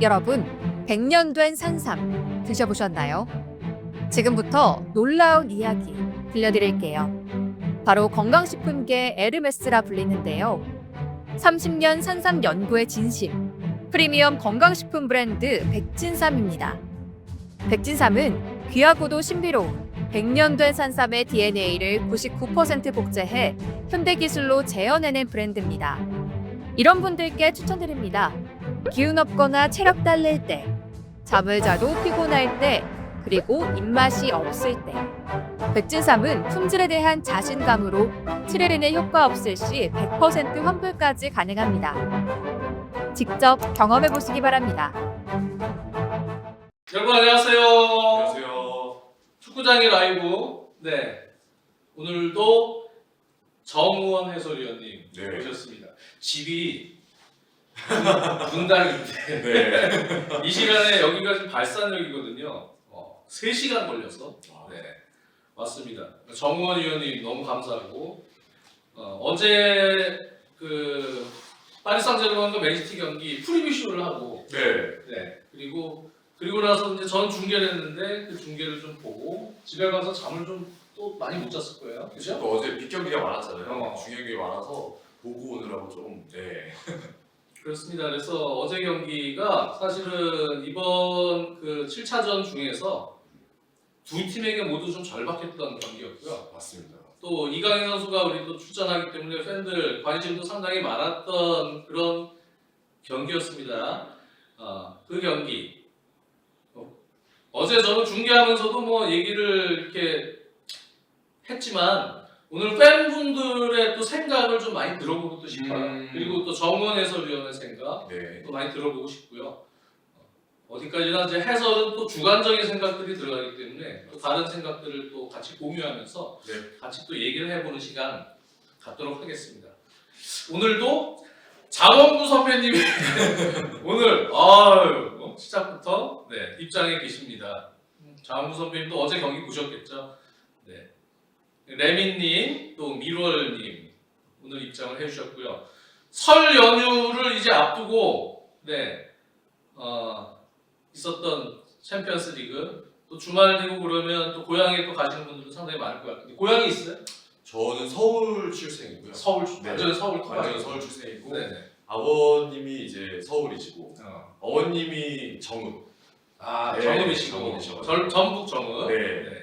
여러분, 100년 된 산삼 드셔보셨나요? 지금부터 놀라운 이야기 들려드릴게요. 바로 건강식품계 에르메스라 불리는데요. 30년 산삼 연구의 진심, 프리미엄 건강식품 브랜드 백진삼입니다. 백진삼은 귀하고도 신비로운 100년 된 산삼의 DNA를 99% 복제해 현대기술로 재현해낸 브랜드입니다. 이런 분들께 추천드립니다. 기운 없거나 체력 딸릴 때, 잠을 자도 피곤할 때, 그리고 입맛이 없을 때. 백진삼은 품질에 대한 자신감으로 트레린의 효과 없을 시 100% 환불까지 가능합니다. 직접 경험해 보시기 바랍니다. 여러분 안녕하세요. 안녕하세요. 축구장의 라이브. 네. 오늘도 정우원 해설위원님 네. 오셨습니다. 집이 분당인데 네. 이 시간에 여기가 지금 발산역이거든요. 3시간 걸려서 네, 왔습니다. 정우원 위원님 너무 감사하고 어제 그 파리 상제르맹과 맨시티 경기 프리뷰쇼를 하고 네. 그리고 나서 이제 전 중계를 했는데 그 중계를 좀 보고 집에 가서 잠을 좀 또 많이 못 잤을 거예요. 그죠? 또 어제 빅경기가 많았잖아요. 어. 중요한 많아서 보고 오느라고 좀. 네. 그렇습니다. 그래서 어제 경기가 사실은 이번 그 7차전 중에서 두 팀에게 모두 좀 절박했던 경기였고요. 맞습니다. 또 이강인 선수가 우리 또 출전하기 때문에 팬들 관심도 상당히 많았던 그런 경기였습니다. 그 경기 어제 저는 중계하면서도 뭐 얘기를 이렇게 했지만 오늘 팬분들의 또 생각을 좀 많이 들어보고 싶어요. 그리고 또 정원 해설위원의 생각 네. 또 많이 들어보고 싶고요. 어디까지나 이제 해설은 또 주관적인 생각들이 들어가기 때문에 또 다른 생각들을 또 같이 공유하면서 네. 같이 또 얘기를 해보는 시간 갖도록 하겠습니다. 오늘도 장원구 선배님이 오늘 시작부터 네, 입장에 계십니다. 장원구 선배님도 어제 경기 보셨겠죠? 네. 레민님 또 미월님 오늘 입장을 해주셨고요. 설 연휴를 이제 앞두고 있었던 챔피언스리그 또 주말 되고 그러면 또 고향에 또 가시는 분들도 상당히 많을 것 같은데 고향이 있어요? 저는 서울 출생이고요. 서울 네. 완전 서울 완전 서울 출생이고 네네. 아버님이 이제 서울이시고 어머님이 정읍. 네, 정읍이시고 정읍이셔가지고. 전북 정읍. 네.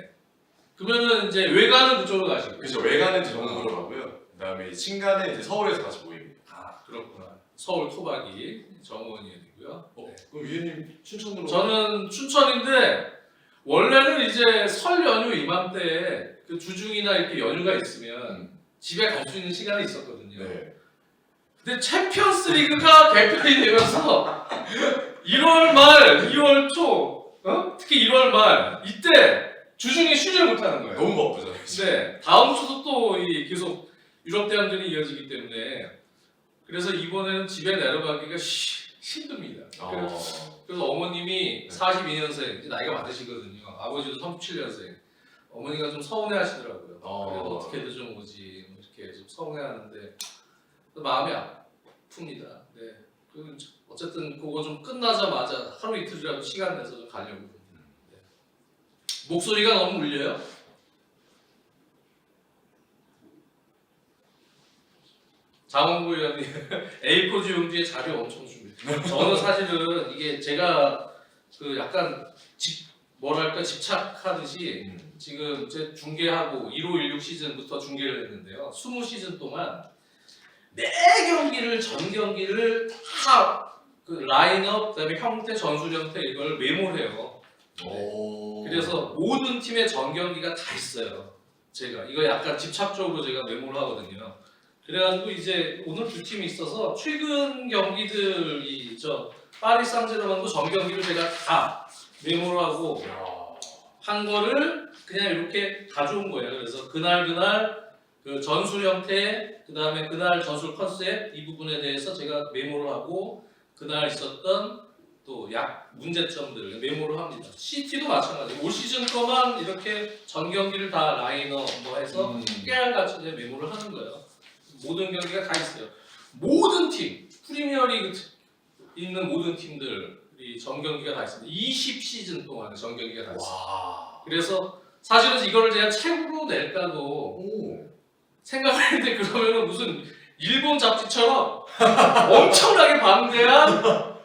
그러면은 이제 외가는 그쪽으로 가시고. 그렇죠. 외가는 이제 정읍으로 가고요. 그다음에 친가는 이제 서울에서 같이 모입니다. 그렇구나. 서울 토박이 정원이고요. 그럼 위원님 춘천으로? 저는 춘천인데 원래는 이제 설 연휴 이맘때 그 주중이나 이렇게 연휴가 있으면 집에 갈 수 있는 시간이 있었거든요. 네. 근데 챔피언스 리그가 개편이 되면서 1월 말, 2월 초, 특히 1월 말 이때 주중에 쉬지를 못하는 거예요. 너무 바쁘잖아요. 네, 다음 주도 또 계속 유럽 대항전이 이어지기 때문에 그래서 이번에는 집에 내려가기가 힘듭니다. 그래서 어머님이 42년생, 이제 나이가 많으시거든요. 아버지도 37년생. 어머니가 좀 서운해하시더라고요. 그래도 어떻게든 좀 오지, 뭐 이렇게 좀 서운해하는데 마음이 아픕니다. 네. 그리고 어쨌든 그거 좀 끝나자마자 하루 이틀이라도 시간 내서 좀 가려고. 네. 목소리가 너무 울려요? 장원구 의원님 A4 용지에 자료 엄청 줍니다. 저는 사실은 이게 제가 그 약간 집착하듯이 지금 제 중계하고 1516 시즌부터 중계를 했는데요. 20시즌 동안 매 경기를 전 경기를 다 그 라인업 그다음에 형태 전술 형태 이걸 메모를 해요. 그래서 모든 팀의 전 경기가 다 있어요. 제가 이거 약간 집착적으로 제가 메모를 하거든요. 그래가지고 이제 오늘 두 팀이 있어서 최근 경기들이 파리 상제르맹도 전 경기를 제가 다 메모를 하고 한 거를 그냥 이렇게 가져온 거예요. 그래서 그날 그 전술 형태, 그 다음에 그날 전술 컨셉 이 부분에 대해서 제가 메모를 하고 그날 있었던 또 문제점들을 메모를 합니다. CT도 마찬가지고 올 시즌 거만 이렇게 전 경기를 다 라인업 뭐 해서 깨알같이 메모를 하는 거예요. 모든 경기가 다 있어요. 모든 팀, 프리미어리그 있는 모든 팀들 이 전경기가 다 있습니다. 20시즌 동안 전경기가 다 있습니다. 와. 그래서 사실은 이거를 제가 책으로 낼까도 오. 생각을 했는데 그러면은 무슨 일본 잡지처럼 엄청나게 방대한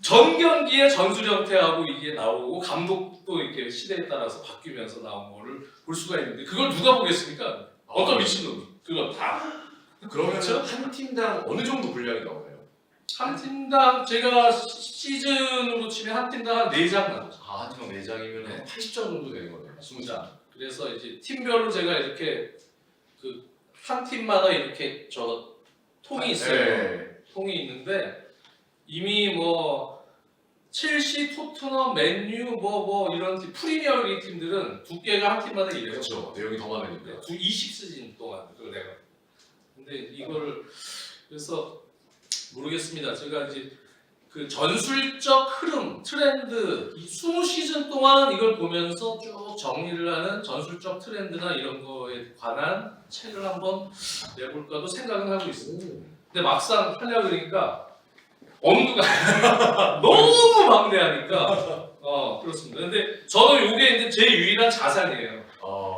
전경기의 전술 형태하고 이게 나오고 감독도 이렇게 시대에 따라서 바뀌면서 나온 거를 볼 수가 있는데 그걸 누가 보겠습니까? 어떤 미친놈이 그거 다. 그러면 그렇죠? 한 팀당 어느 정도 분량이 나오나요? 한 팀당 제가 시즌으로 치면 한 팀당 한 4장 나오죠. 한 팀당 4장이면 네. 80장 정도 되는 거네요. 20장. 그래서 이제 팀별로 제가 이렇게 그 한 팀마다 이렇게 저 통이 있어요. 네. 통이 있는데 이미 뭐 첼시, 토트넘, 맨유 뭐 이런 팀, 프리미어리그 팀들은 두께가 한 팀마다 이래요. 그렇죠. 내용이 더 많으니까. 20시즌 동안 그걸 내가. 근데 이거를 그래서 모르겠습니다. 제가 이제 그 전술적 흐름, 트렌드, 이 20시즌 동안 이걸 보면서 쭉 정리를 하는 전술적 트렌드나 이런 거에 관한 책을 한번 내볼까도 생각은 하고 있습니다. 근데 막상 하려고 그러니까 엄두가 너무 막대하니까 그렇습니다. 근데 저도 이게 이제 제 유일한 자산이에요.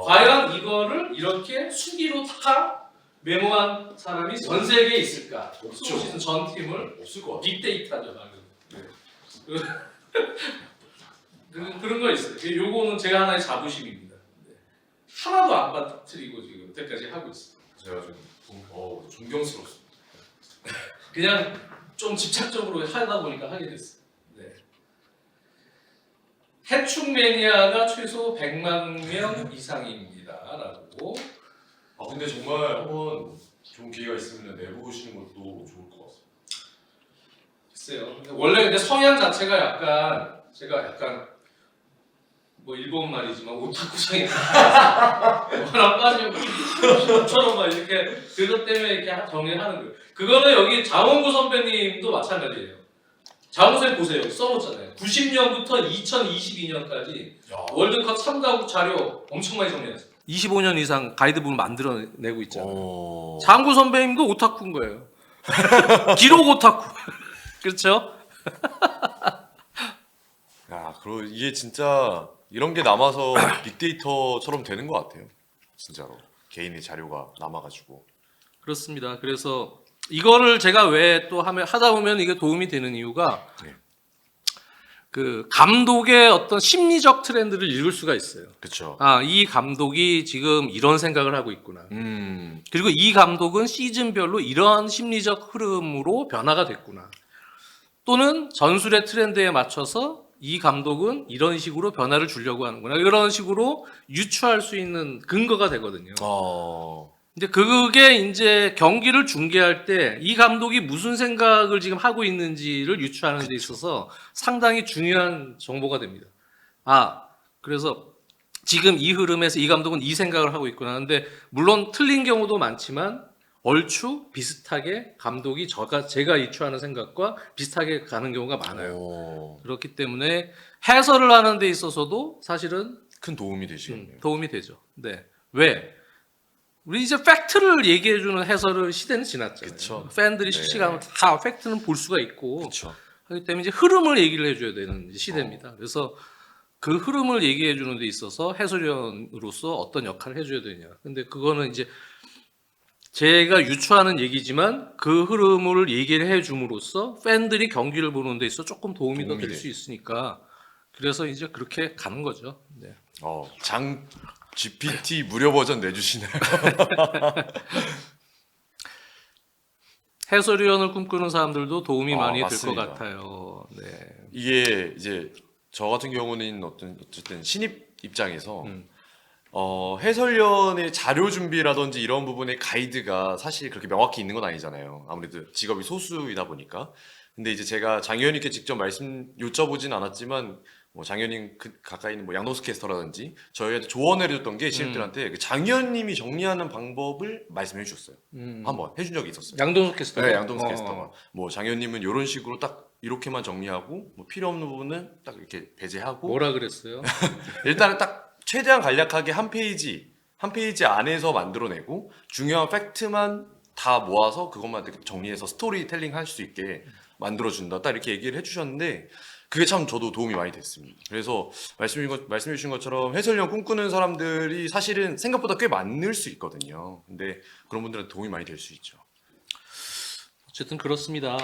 과연 이거를 이렇게 수기로 다 메모한 사람이 전 세계에 있을까? 없죠. 시즌 전 팀을 없을 것 같아요. 빅데이터죠, 방금. 그런 거 있어요. 요거는 제가 하나의 자부심입니다. 네. 하나도 안 빠뜨리고 지금 여태까지 하고 있어요. 제가 좀 존경스럽습니다. 그냥 좀 집착적으로 하다 보니까 하게 됐어요. 네. 해축 매니아가 최소 100만 명 이상입니다라고. 근데 정말 한번 좋은 기회가 있으면 내보시는 것도 좋을 것 같습니다. 글쎄요. 원래 근데 성향 자체가 약간 제가 약간 뭐 일본 말이지만 오타쿠성이 워낙 빠지면 처럼 막 이렇게 그것 때문에 이렇게 정리를 하는 거예요. 그거는 여기 장원구 선배님도 마찬가지예요. 장원구 선배님 보세요. 써놓잖아요. 90년부터 2022년까지 월드컵 참가국 자료 엄청 많이 정리했어요. 25년 이상 가이드북을 만들어내고 있잖아요. 장구 선배님도 오타쿠인 거예요. 기록 오타쿠. 그렇죠? 야, 그리고 이게 진짜 이런 게 남아서 빅데이터처럼 되는 것 같아요. 진짜로 개인의 자료가 남아가지고. 그렇습니다. 그래서 이거를 제가 왜 또 하다 보면 이게 도움이 되는 이유가 네. 그 감독의 어떤 심리적 트렌드를 읽을 수가 있어요. 그렇죠. 이 감독이 지금 이런 생각을 하고 있구나. 그리고 이 감독은 시즌별로 이런 심리적 흐름으로 변화가 됐구나. 또는 전술의 트렌드에 맞춰서 이 감독은 이런 식으로 변화를 주려고 하는구나. 이런 식으로 유추할 수 있는 근거가 되거든요. 근데 그게 이제 경기를 중계할 때 이 감독이 무슨 생각을 지금 하고 있는지를 유추하는 데 있어서 상당히 중요한 정보가 됩니다. 그래서 지금 이 흐름에서 이 감독은 이 생각을 하고 있구나. 근데 물론 틀린 경우도 많지만 얼추 비슷하게 감독이 제가 유추하는 생각과 비슷하게 가는 경우가 많아요. 그렇기 때문에 해설을 하는 데 있어서도 사실은 큰 도움이 되시겠네요. 도움이 되죠. 네. 왜? 우리 이제 팩트를 얘기해주는 해설을 시대는 지났잖아요. 그쵸. 팬들이 네. 실시간으로 다 팩트는 볼 수가 있고 그렇죠. 하기 때문에 이제 흐름을 얘기를 해줘야 되는 시대입니다. 그래서 그 흐름을 얘기해주는 데 있어서 해설위원으로서 어떤 역할을 해줘야 되냐. 근데 그거는 이제 제가 유추하는 얘기지만 그 흐름을 얘기를 해줌으로써 팬들이 경기를 보는 데 있어 조금 도움이 더 될 수 있으니까 그래서 이제 그렇게 가는 거죠. 네. 장 GPT 무료 버전 내주시나요? 해설위원을 꿈꾸는 사람들도 도움이 많이 될 것 맞습니다. 같아요. 네. 이게 이제 저 같은 경우는 어쨌든 신입 입장에서 해설위원의 자료 준비라든지 이런 부분의 가이드가 사실 그렇게 명확히 있는 건 아니잖아요. 아무래도 직업이 소수이다 보니까. 근데 이제 제가 장 의원님께 직접 여쭤보진 않았지만 뭐 장 의원님 가까이 있는 뭐 양동수 캐스터라든지 저희한테 조언을 해줬던 게 신입들한테 장 의원님이 정리하는 방법을 말씀해 주셨어요. 한번 해준 적이 있었어요. 양동석 캐스터. 네, 양동수 캐스터가 뭐 장 의원님은 이런 식으로 딱 이렇게만 정리하고 뭐 필요 없는 부분은 딱 이렇게 배제하고 뭐라 그랬어요? 일단은 딱 최대한 간략하게 한 페이지 안에서 만들어내고 중요한 팩트만 다 모아서 그것만 이렇게 정리해서 스토리텔링 할 수 있게 만들어준다. 딱 이렇게 얘기를 해주셨는데 그게 참 저도 도움이 많이 됐습니다. 그래서 말씀해 주신 것처럼 해설위원 꿈꾸는 사람들이 사실은 생각보다 꽤 많을 수 있거든요. 근데 그런 분들한테 도움이 많이 될 수 있죠. 어쨌든 그렇습니다.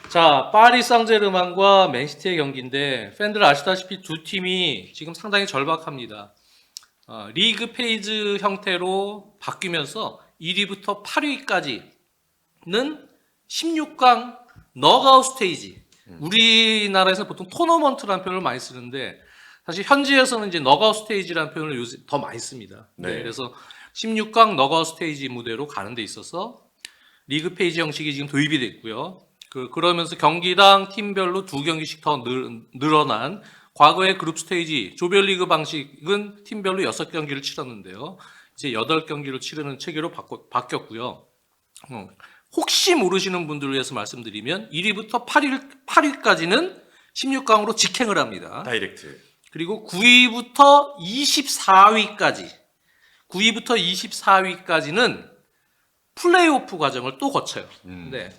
자, 파리 상제르맹과 맨시티의 경기인데 팬들 아시다시피 두 팀이 지금 상당히 절박합니다. 리그 페이즈 형태로 바뀌면서 1위부터 8위까지는 16강 너그아웃 스테이지. 우리나라에서 보통 토너먼트라는 표현을 많이 쓰는데 사실 현지에서는 이제 너그아웃 스테이지라는 표현을 요새 더 많이 씁니다. 네. 그래서 16강 너그아웃 스테이지 무대로 가는 데 있어서 리그 페이지 형식이 지금 도입이 됐고요. 그러면서 경기당 팀별로 2경기씩 더 늘어난 과거의 그룹 스테이지 조별리그 방식은 팀별로 6경기를 치렀는데요. 이제 8경기를 치르는 체계로 바뀌었고요. 혹시 모르시는 분들을 위해서 말씀드리면 1위부터 8위까지는 16강으로 직행을 합니다. 다이렉트. 그리고 9위부터 24위까지는 플레이오프 과정을 또 거쳐요. 네.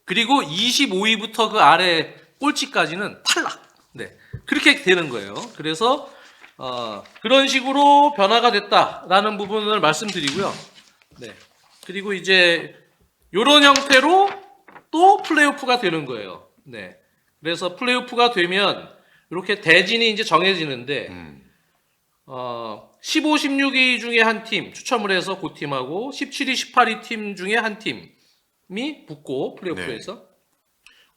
그리고 25위부터 그 아래 꼴찌까지는 탈락. 네. 그렇게 되는 거예요. 그래서 그런 식으로 변화가 됐다라는 부분을 말씀드리고요. 네. 그리고 이제 이런 형태로 또 플레이오프가 되는 거예요. 네. 그래서 플레이오프가 되면 이렇게 대진이 이제 정해지는데 15, 16위 중에 한 팀 추첨을 해서 그 팀하고 17위, 18위 팀 중에 한 팀이 붙고 플레이오프에서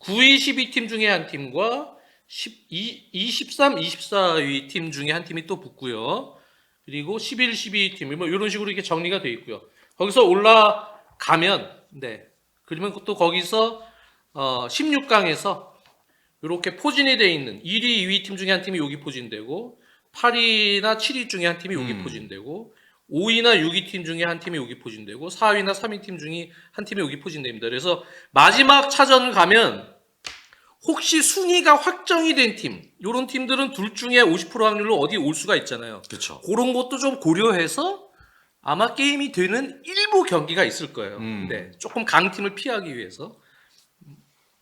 9위, 12팀 중에 한 팀과 23, 24위 팀 중에 한 팀이 또 붙고요. 그리고 11, 12위 팀 뭐 이런 식으로 이렇게 정리가 되어 있고요. 거기서 올라가면 그러면 또 거기서 16강에서 이렇게 포진이 되어 있는 1위, 2위 팀 중에 한 팀이 여기 포진되고 8위나 7위 중에 한 팀이 여기 포진되고 5위나 6위 팀 중에 한 팀이 여기 포진되고 4위나 3위 팀 중에 한 팀이 여기 포진됩니다. 그래서 마지막 차전을 가면 혹시 순위가 확정이 된 팀, 이런 팀들은 둘 중에 50% 확률로 어디 올 수가 있잖아요. 그렇죠. 그런 것도 좀 고려해서 아마 게임이 되는 일부 경기가 있을 거예요. 네, 조금 강팀을 피하기 위해서.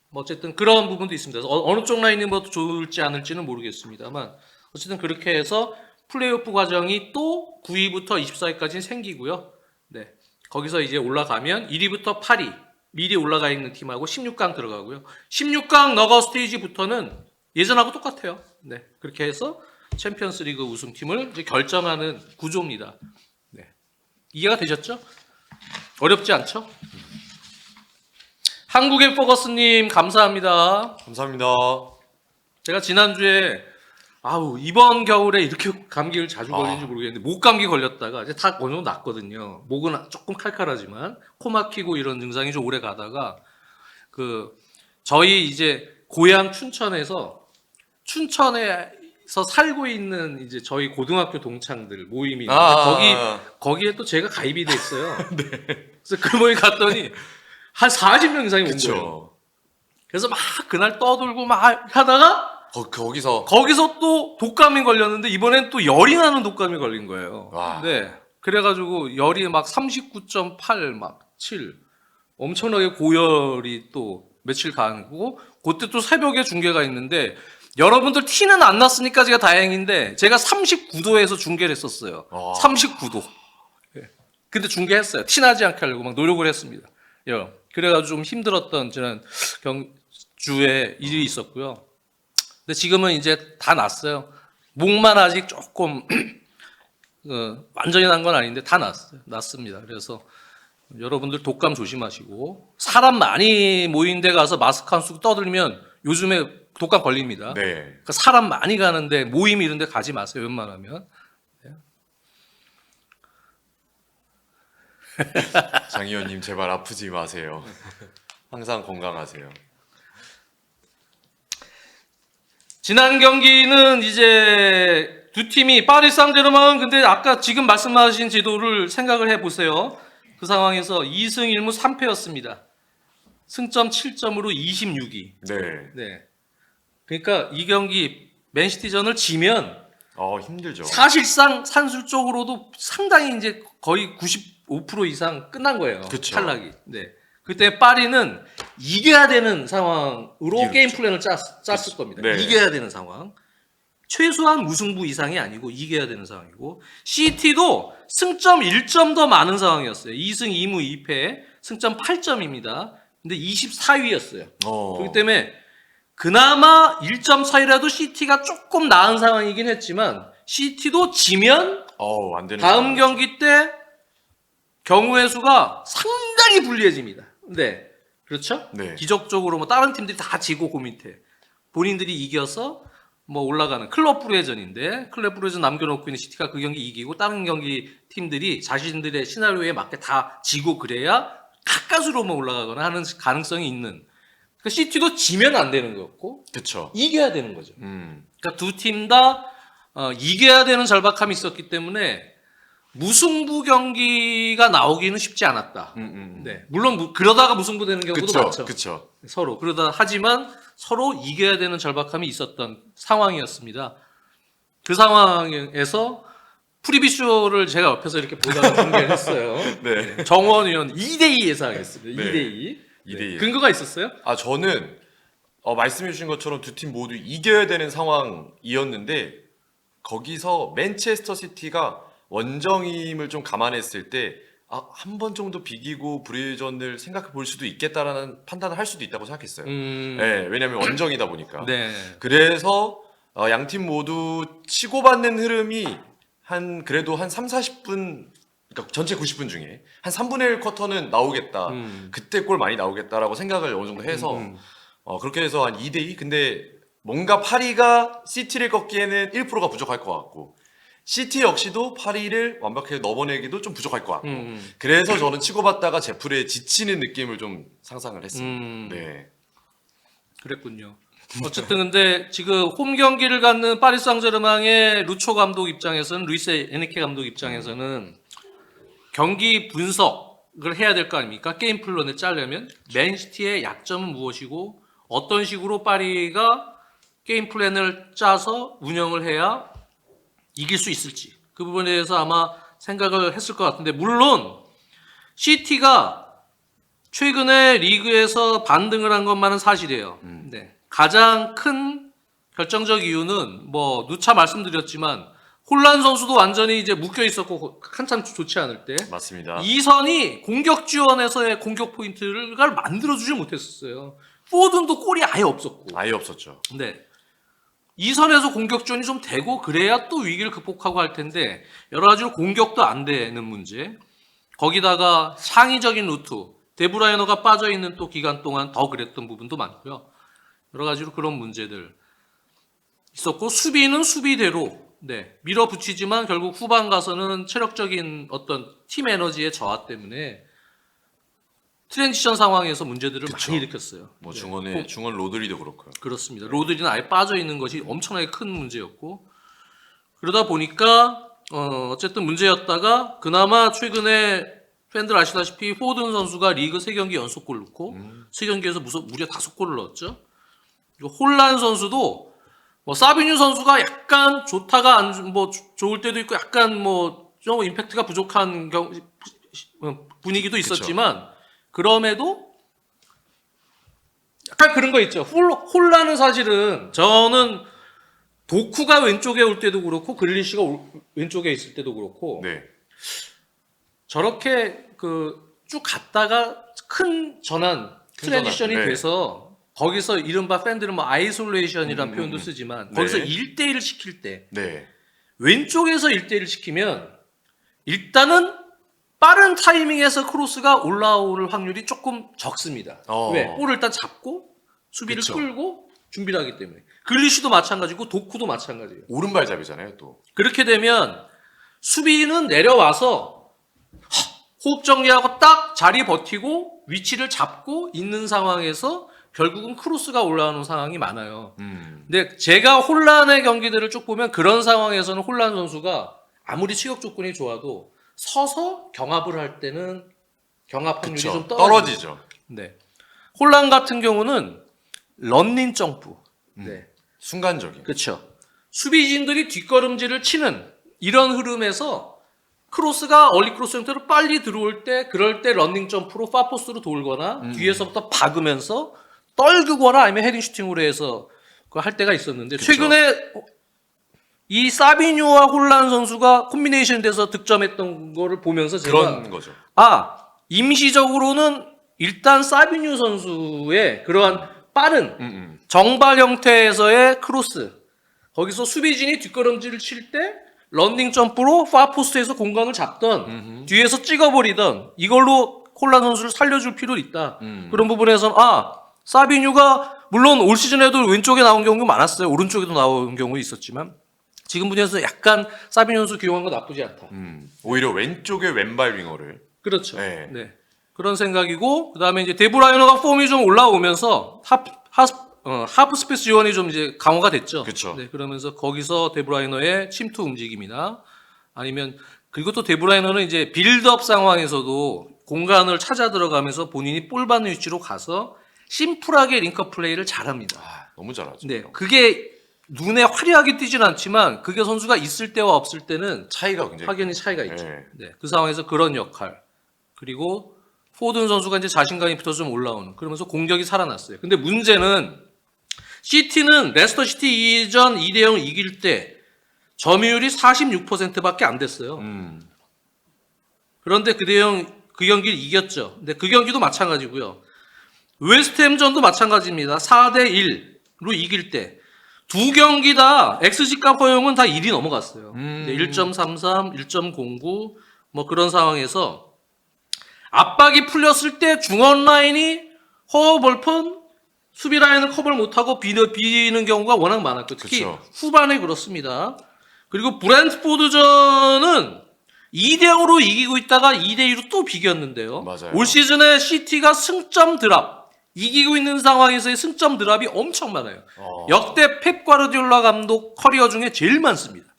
뭐 어쨌든 그런 부분도 있습니다. 어느 쪽 라인이 뭐 좋을지 않을지는 모르겠습니다만 어쨌든 그렇게 해서 플레이오프 과정이 또 9위부터 24위까지 생기고요. 네, 거기서 이제 올라가면 1위부터 8위 미리 올라가 있는 팀하고 16강 들어가고요. 16강 너그아웃 스테이지부터는 예전하고 똑같아요. 네, 그렇게 해서 챔피언스리그 우승팀을 이제 결정하는 구조입니다. 네, 이해가 되셨죠? 어렵지 않죠? 한국의 포거스님 감사합니다. 감사합니다. 제가 지난주에 이번 겨울에 이렇게 감기를 자주 걸리는지 모르겠는데 목감기 걸렸다가 이제 다 어느 정도 낫거든요. 목은 조금 칼칼하지만 코 막히고 이런 증상이 좀 오래 가다가 저희 이제 고향 춘천에서 살고 있는 이제 저희 고등학교 동창들 모임이 있는데 거기에 또 제가 가입이 돼 있어요. 네. 그래서 그 모임 갔더니 한 40명 이상이 온 거예요. 그쵸. 그래서 막 그날 떠들고 막 하다가 거기서 또 독감이 걸렸는데 이번엔 또 열이 나는 독감이 걸린 거예요. 와. 네. 그래가지고 열이 막 39.8, 막 7. 엄청나게 고열이 또 며칠 가고 그때 또 새벽에 중계가 있는데 여러분들 티는 안 났으니까 제가 다행인데 제가 39도에서 중계를 했었어요. 39도. 네. 근데 중계했어요. 티나지 않게 하려고 막 노력을 했습니다. 그래가지고 좀 힘들었던 지난 주에 일이 있었고요. 근데 지금은 이제 다 났어요. 목만 아직 조금 완전히 난 건 아닌데 다 났습니다. 그래서 여러분들 독감 조심하시고 사람 많이 모인 데 가서 마스크 안 쓰고 떠들면 요즘에 독감 걸립니다. 네. 그러니까 사람 많이 가는데 모임 이런 데 가지 마세요. 웬만하면. 장 의원님 제발 아프지 마세요. 항상 건강하세요. 지난 경기는 이제 두 팀이 파리 상제르맹은 근데 아까 지금 말씀하신 제도를 생각을 해보세요. 그 상황에서 2승 1무 3패였습니다. 승점 7점으로 26위. 네. 네. 그러니까 이 경기 맨시티전을 지면 힘들죠. 사실상 산술적으로도 상당히 이제 거의 95% 이상 끝난 거예요. 그쵸. 탈락이. 네. 그때 파리는 이겨야 되는 상황으로 이겼죠. 게임 플랜을 짰을 겁니다. 네. 이겨야 되는 상황. 최소한 무승부 이상이 아니고 이겨야 되는 상황이고 CT도 승점 1점 더 많은 상황이었어요. 2승 2무 2패 승점 8점입니다. 근데 24위였어요. 그렇기 때문에 그나마 1점 차이라도 CT가 조금 나은 상황이긴 했지만 CT도 지면 안 되는 다음 상황이죠. 경기 때 경우의 수가 상당히 불리해집니다. 네, 그렇죠? 네. 기적적으로 뭐 다른 팀들이 다 지고 그 밑에 본인들이 이겨서 뭐 올라가는 클럽 브레전인데 클럽 브레전 남겨놓고 있는 시티가 그 경기 이기고 다른 경기 팀들이 자신들의 시나리오에 맞게 다 지고 그래야 가까스로만 올라가거나 하는 가능성이 있는. 그러니까 시티도 지면 안 되는 거였고 그쵸. 이겨야 되는 거죠. 음. 그러니까 두 팀 다 이겨야 되는 절박함이 있었기 때문에 무승부 경기가 나오기는 쉽지 않았다. 네, 물론 그러다가 무승부 되는 경우도 그쵸. 많죠. 그쵸. 서로 그러다 하지만 서로 이겨야 되는 절박함이 있었던 상황이었습니다. 그 상황에서 프리비쇼를 제가 옆에서 이렇게 보다가 중계를 했어요. 네. 정원 의원 2대2 예상했습니다. 네. 2대2. 2대2. 근거가 있었어요? 저는 말씀해 주신 것처럼 두 팀 모두 이겨야 되는 상황이었는데 거기서 맨체스터 시티가 원정임을 좀 감안했을 때 한 번 정도 비기고 브레전을 생각해 볼 수도 있겠다라는 판단을 할 수도 있다고 생각했어요. 네, 왜냐하면 원정이다 보니까. 네. 그래서 양 팀 모두 치고받는 흐름이 그래도 한 3, 40분, 그러니까 전체 90분 중에 한 3분의 1 쿼터는 나오겠다. 그때 골 많이 나오겠다라고 생각을 어느 정도 해서 그렇게 해서 한 2대2. 근데 뭔가 파리가 시티를 꺾기에는 1%가 부족할 것 같고 시티 역시도 파리를 완벽하게 넣어내기도 좀 부족할 것 같고 그래서 저는 치고받다가 제풀에 지치는 느낌을 좀 상상을 했습니다. 네. 그랬군요. 어쨌든 근데 지금 홈 경기를 갖는 파리 생제르맹의 루초 감독 입장에서는 루이스 에니케 감독 입장에서는 경기 분석을 해야 될 거 아닙니까? 게임 플랜을 짜려면 맨시티의 약점은 무엇이고 어떤 식으로 파리가 게임 플랜을 짜서 운영을 해야 이길 수 있을지 그 부분에 대해서 아마 생각을 했을 것 같은데 물론 시티가 최근에 리그에서 반등을 한 것만은 사실이에요. 네. 가장 큰 결정적 이유는 뭐 누차 말씀드렸지만 홀란 선수도 완전히 이제 묶여 있었고 한참 좋지 않을 때 맞습니다. 이선이 공격 지원에서의 공격 포인트를 만들어주지 못했었어요. 포든도 골이 아예 없었고. 아예 없었죠. 네. 이선에서 공격 지원이 좀 되고 그래야 또 위기를 극복하고 할 텐데 여러 가지로 공격도 안 되는 문제. 거기다가 상위적인 루트 데브라이너가 빠져있는 또 기간 동안 더 그랬던 부분도 많고요. 여러 가지로 그런 문제들 있었고 수비는 수비대로 밀어붙이지만 결국 후반 가서는 체력적인 어떤 팀 에너지의 저하 때문에 트랜지션 상황에서 문제들을 그쵸. 많이 일으켰어요. 뭐 중원 로드리도 그렇고요. 그렇습니다. 로드리는 아예 빠져 있는 것이 엄청나게 큰 문제였고 그러다 보니까 어쨌든 문제였다가 그나마 최근에 팬들 아시다시피 포든 선수가 리그 3경기 연속골 넣고 3경기에서 무려 5골을 넣었죠. 그리고 홀란 선수도 뭐 사비뉴 선수가 약간 좋다가 좋을 때도 있고 약간 좀 임팩트가 부족한 분위기도 있었지만 그럼에도 약간 그런 거 있죠. 홀란은 사실은 저는 도쿠가 왼쪽에 올 때도 그렇고 그릴리시가 왼쪽에 있을 때도 그렇고 네. 저렇게 쭉 갔다가 큰 트랜지션이 네. 돼서 거기서 이른바 팬들은 뭐 아이솔레이션이라는 표현도 쓰지만 거기서 네. 1대1을 시킬 때 네. 왼쪽에서 1대1을 시키면 일단은 빠른 타이밍에서 크로스가 올라올 확률이 조금 적습니다. 왜? 볼을 일단 잡고 수비를 그쵸. 끌고 준비를 하기 때문에. 글리시도 마찬가지고 도쿠도 마찬가지예요. 오른발잡이잖아요, 또. 그렇게 되면 수비는 내려와서 호흡 정리하고 딱 자리 버티고 위치를 잡고 있는 상황에서 결국은 크로스가 올라오는 상황이 많아요. 근데 제가 혼란의 경기들을 쭉 보면 그런 상황에서는 혼란 선수가 아무리 취격 조건이 좋아도 서서 경합을 할 때는 경합 확률이 그쵸. 좀 떨어지죠. 네. 혼란 같은 경우는 런닝 점프. 네. 순간적인. 그렇죠. 수비진들이 뒷걸음질을 치는 이런 흐름에서 크로스가 얼리 크로스 형태로 빨리 들어올 때 그럴 때 런닝 점프로 파포스로 돌거나 뒤에서부터 박으면서 떨구거나 아니면 헤딩 슈팅으로 해서 그거 할 때가 있었는데 그쵸. 최근에 이 사비뉴와 홀란 선수가 콤비네이션 돼서 득점했던 거를 보면서 제가 그런 거죠. 임시적으로는 일단 사비뉴 선수의 그러한 빠른 음. 정발 형태에서의 크로스 거기서 수비진이 뒷걸음질을 칠 때 런닝 점프로 파포스트에서 공간을 잡던 뒤에서 찍어버리던 이걸로 콜란 선수를 살려줄 필요 있다. 그런 부분에서는 사비뉴가 물론 올 시즌에도 왼쪽에 나온 경우 많았어요. 오른쪽에도 나온 경우 있었지만 지금 분야에서 약간 사비뉴 선수 기용한 거 나쁘지 않다. 오히려 왼쪽에 왼발 윙어를. 그렇죠. 네. 네. 그런 생각이고 그다음에 이제 데브라이너가 폼이 좀 올라오면서 하프 스페이스 지원이 좀 이제 강화가 됐죠. 그쵸. 네, 그러면서 거기서 데브라이너의 침투 움직임이나 아니면 그리고 또 데브라이너는 이제 빌드업 상황에서도 공간을 찾아 들어가면서 본인이 볼 받는 위치로 가서 심플하게 링커 플레이를 잘합니다. 너무 잘하죠. 네, 그게 눈에 화려하게 띄진 않지만 그게 선수가 있을 때와 없을 때는 차이가 굉장히 확연히 차이가 있죠. 네. 네, 그 상황에서 그런 역할 그리고 포든 선수가 이제 자신감이 붙어서 좀 올라오는 그러면서 공격이 살아났어요. 근데 문제는 시티는 레스터 시티 이전 2대0 이길 때 점유율이 46%밖에 안 됐어요. 그런데 그 경기를 이겼죠. 근데 그 경기도 마찬가지고요. 웨스트햄전도 마찬가지입니다. 4대1로 이길 때 두 경기 다 XG값 허용은 다 1이 넘어갔어요. 1.33, 1.09 뭐 그런 상황에서 압박이 풀렸을 때 중원 라인이 허벌펀 수비 라인을 커버를 못하고 비는 경우가 워낙 많았고 특히 그쵸. 후반에 그렇습니다. 그리고 브랜트포드전은 2대0으로 이기고 있다가 2대2로 또 비겼는데요. 맞아요. 올 시즌에 시티가 승점 드랍 이기고 있는 상황에서의 승점 드랍이 엄청 많아요. 역대 펩 과르디올라 감독 커리어 중에 제일 많습니다.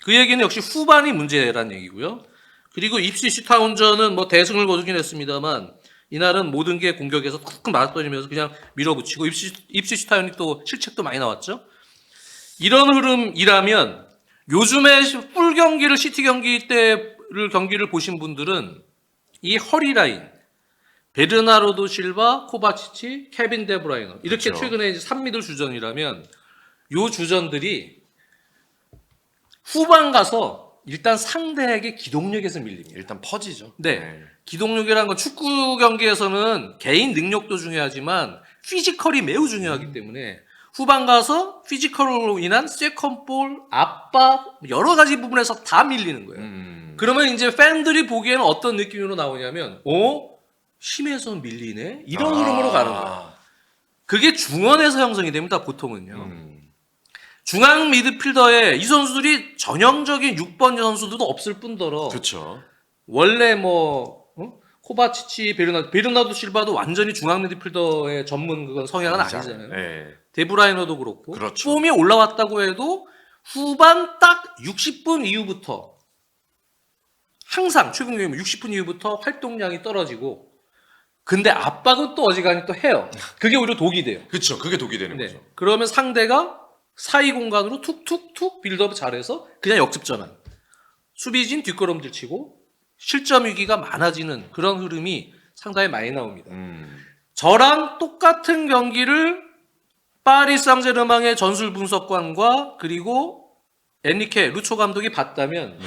그 얘기는 역시 후반이 문제라는 얘기고요. 그리고 입시시 타운전은 뭐 대승을 거두긴 했습니다만 이날은 모든 게 공격에서 툭 맞아떨리면서 그냥 밀어붙이고 입시시 타운이 또 실책도 많이 나왔죠. 이런 흐름이라면 요즘에 풀 경기를 시티 경기를 보신 분들은 이 허리 라인 베르나르도 실바, 코바치치, 케빈 데브라이너 이렇게 그렇죠. 최근에 이제 3미들 주전이라면 요 주전들이 후반 가서 일단 상대에게 기동력에서 밀립니다. 일단 퍼지죠. 네. 기동력이라는 건 축구 경기에서는 개인 능력도 중요하지만 피지컬이 매우 중요하기 때문에 후반 가서 피지컬로 인한 세컨볼, 압박 여러 가지 부분에서 다 밀리는 거예요. 그러면 이제 팬들이 보기에는 어떤 느낌으로 나오냐면 심해서 밀리네? 이런 흐름으로 가는 거예요. 그게 중원에서 형성이 됩니다, 보통은요. 중앙 미드필더에 이 선수들이 전형적인 6번 선수들도 없을 뿐더러 그렇죠. 원래 코바치치, 베르나르도 실바도 완전히 중앙 미드필더의 전문 그건 성향은 아니잖아요. 네. 데브라이너도 그렇고 그렇죠. 폼이 올라왔다고 해도 후반 딱 60분 이후부터 항상 최근 경기 60분 이후부터 활동량이 떨어지고 근데 압박은 또 어지간히 또 해요. 그게 오히려 독이 돼요. 그렇죠. 그게 독이 되는 네. 거죠. 그러면 상대가 사이 공간으로 툭툭툭 빌드업 잘해서 그냥 역습 전환. 수비진 뒷걸음질 치고 실점 위기가 많아지는 그런 흐름이 상당히 많이 나옵니다. 저랑 똑같은 경기를 파리 상제르맹의 전술 분석관과 그리고 엔리케 루초 감독이 봤다면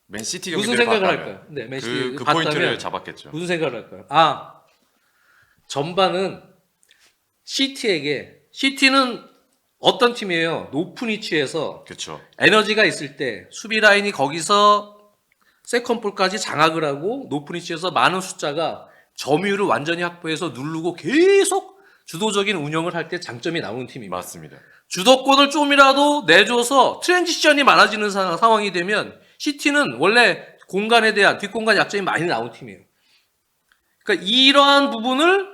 맨시티 무슨 경기를 생각을 봤다면 할까요? 네, 맨시티 그 봤다면 포인트를 잡았겠죠. 무슨 생각을 할까요? 전반은 시티는 어떤 팀이에요? 높은 위치에서 그렇죠. 에너지가 있을 때 수비 라인이 거기서 세컨볼까지 장악을 하고 높은 위치에서 많은 숫자가 점유율을 완전히 확보해서 누르고 계속 주도적인 운영을 할 때 장점이 나오는 팀입니다. 맞습니다. 주도권을 좀이라도 내줘서 트랜지션이 많아지는 상황이 되면 시티는 원래 공간에 대한 뒷공간 약점이 많이 나온 팀이에요. 그러니까 이러한 부분을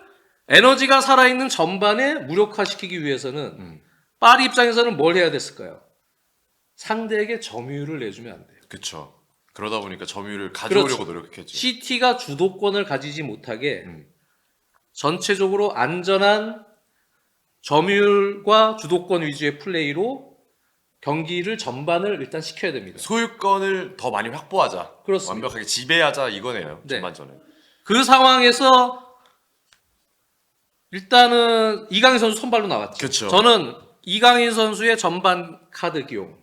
에너지가 살아있는 전반에 무력화시키기 위해서는 파리 입장에서는 뭘 해야 됐을까요? 상대에게 점유율을 내주면 안 돼요. 그렇죠. 그러다 보니까 점유율을 가져오려고 그렇죠. 노력했죠. 시티가 주도권을 가지지 못하게 전체적으로 안전한 점유율과 주도권 위주의 플레이로 경기를 전반을 일단 시켜야 됩니다. 소유권을 더 많이 확보하자. 그렇습니다. 완벽하게 지배하자 이거네요. 네. 전반전에. 그 상황에서 일단은 이강인 선수 선발로 나왔죠. 그쵸. 저는 이강인 선수의 전반 카드 기용,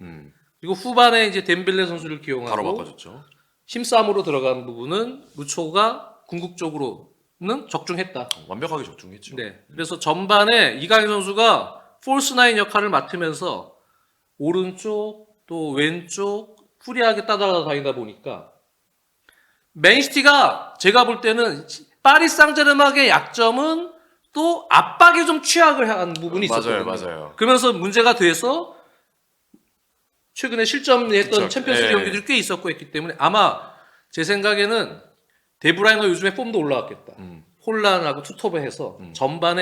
그리고 후반에 이제 덴벨레 선수를 기용하고 바로 바꿔줬죠. 힘싸움으로 들어가는 부분은 루초가 궁극적으로는 적중했다. 완벽하게 적중했죠. 네. 그래서 전반에 이강인 선수가 폴스9 역할을 맡으면서 오른쪽 또 왼쪽 프리하게 따라다니다 보니까 맨시티가 제가 볼 때는 파리 생제르맹의 약점은 또 압박에 좀 취약을 한 부분이 있었거든요. 맞아요. 그러면서 문제가 돼서 최근에 실점했던 그쵸. 챔피언스 리그 예. 경기들이 꽤 있었고 했기 때문에 아마 제 생각에는 데브라이너 요즘에 폼도 올라왔겠다. 홀란하고 투톱을 해서 전반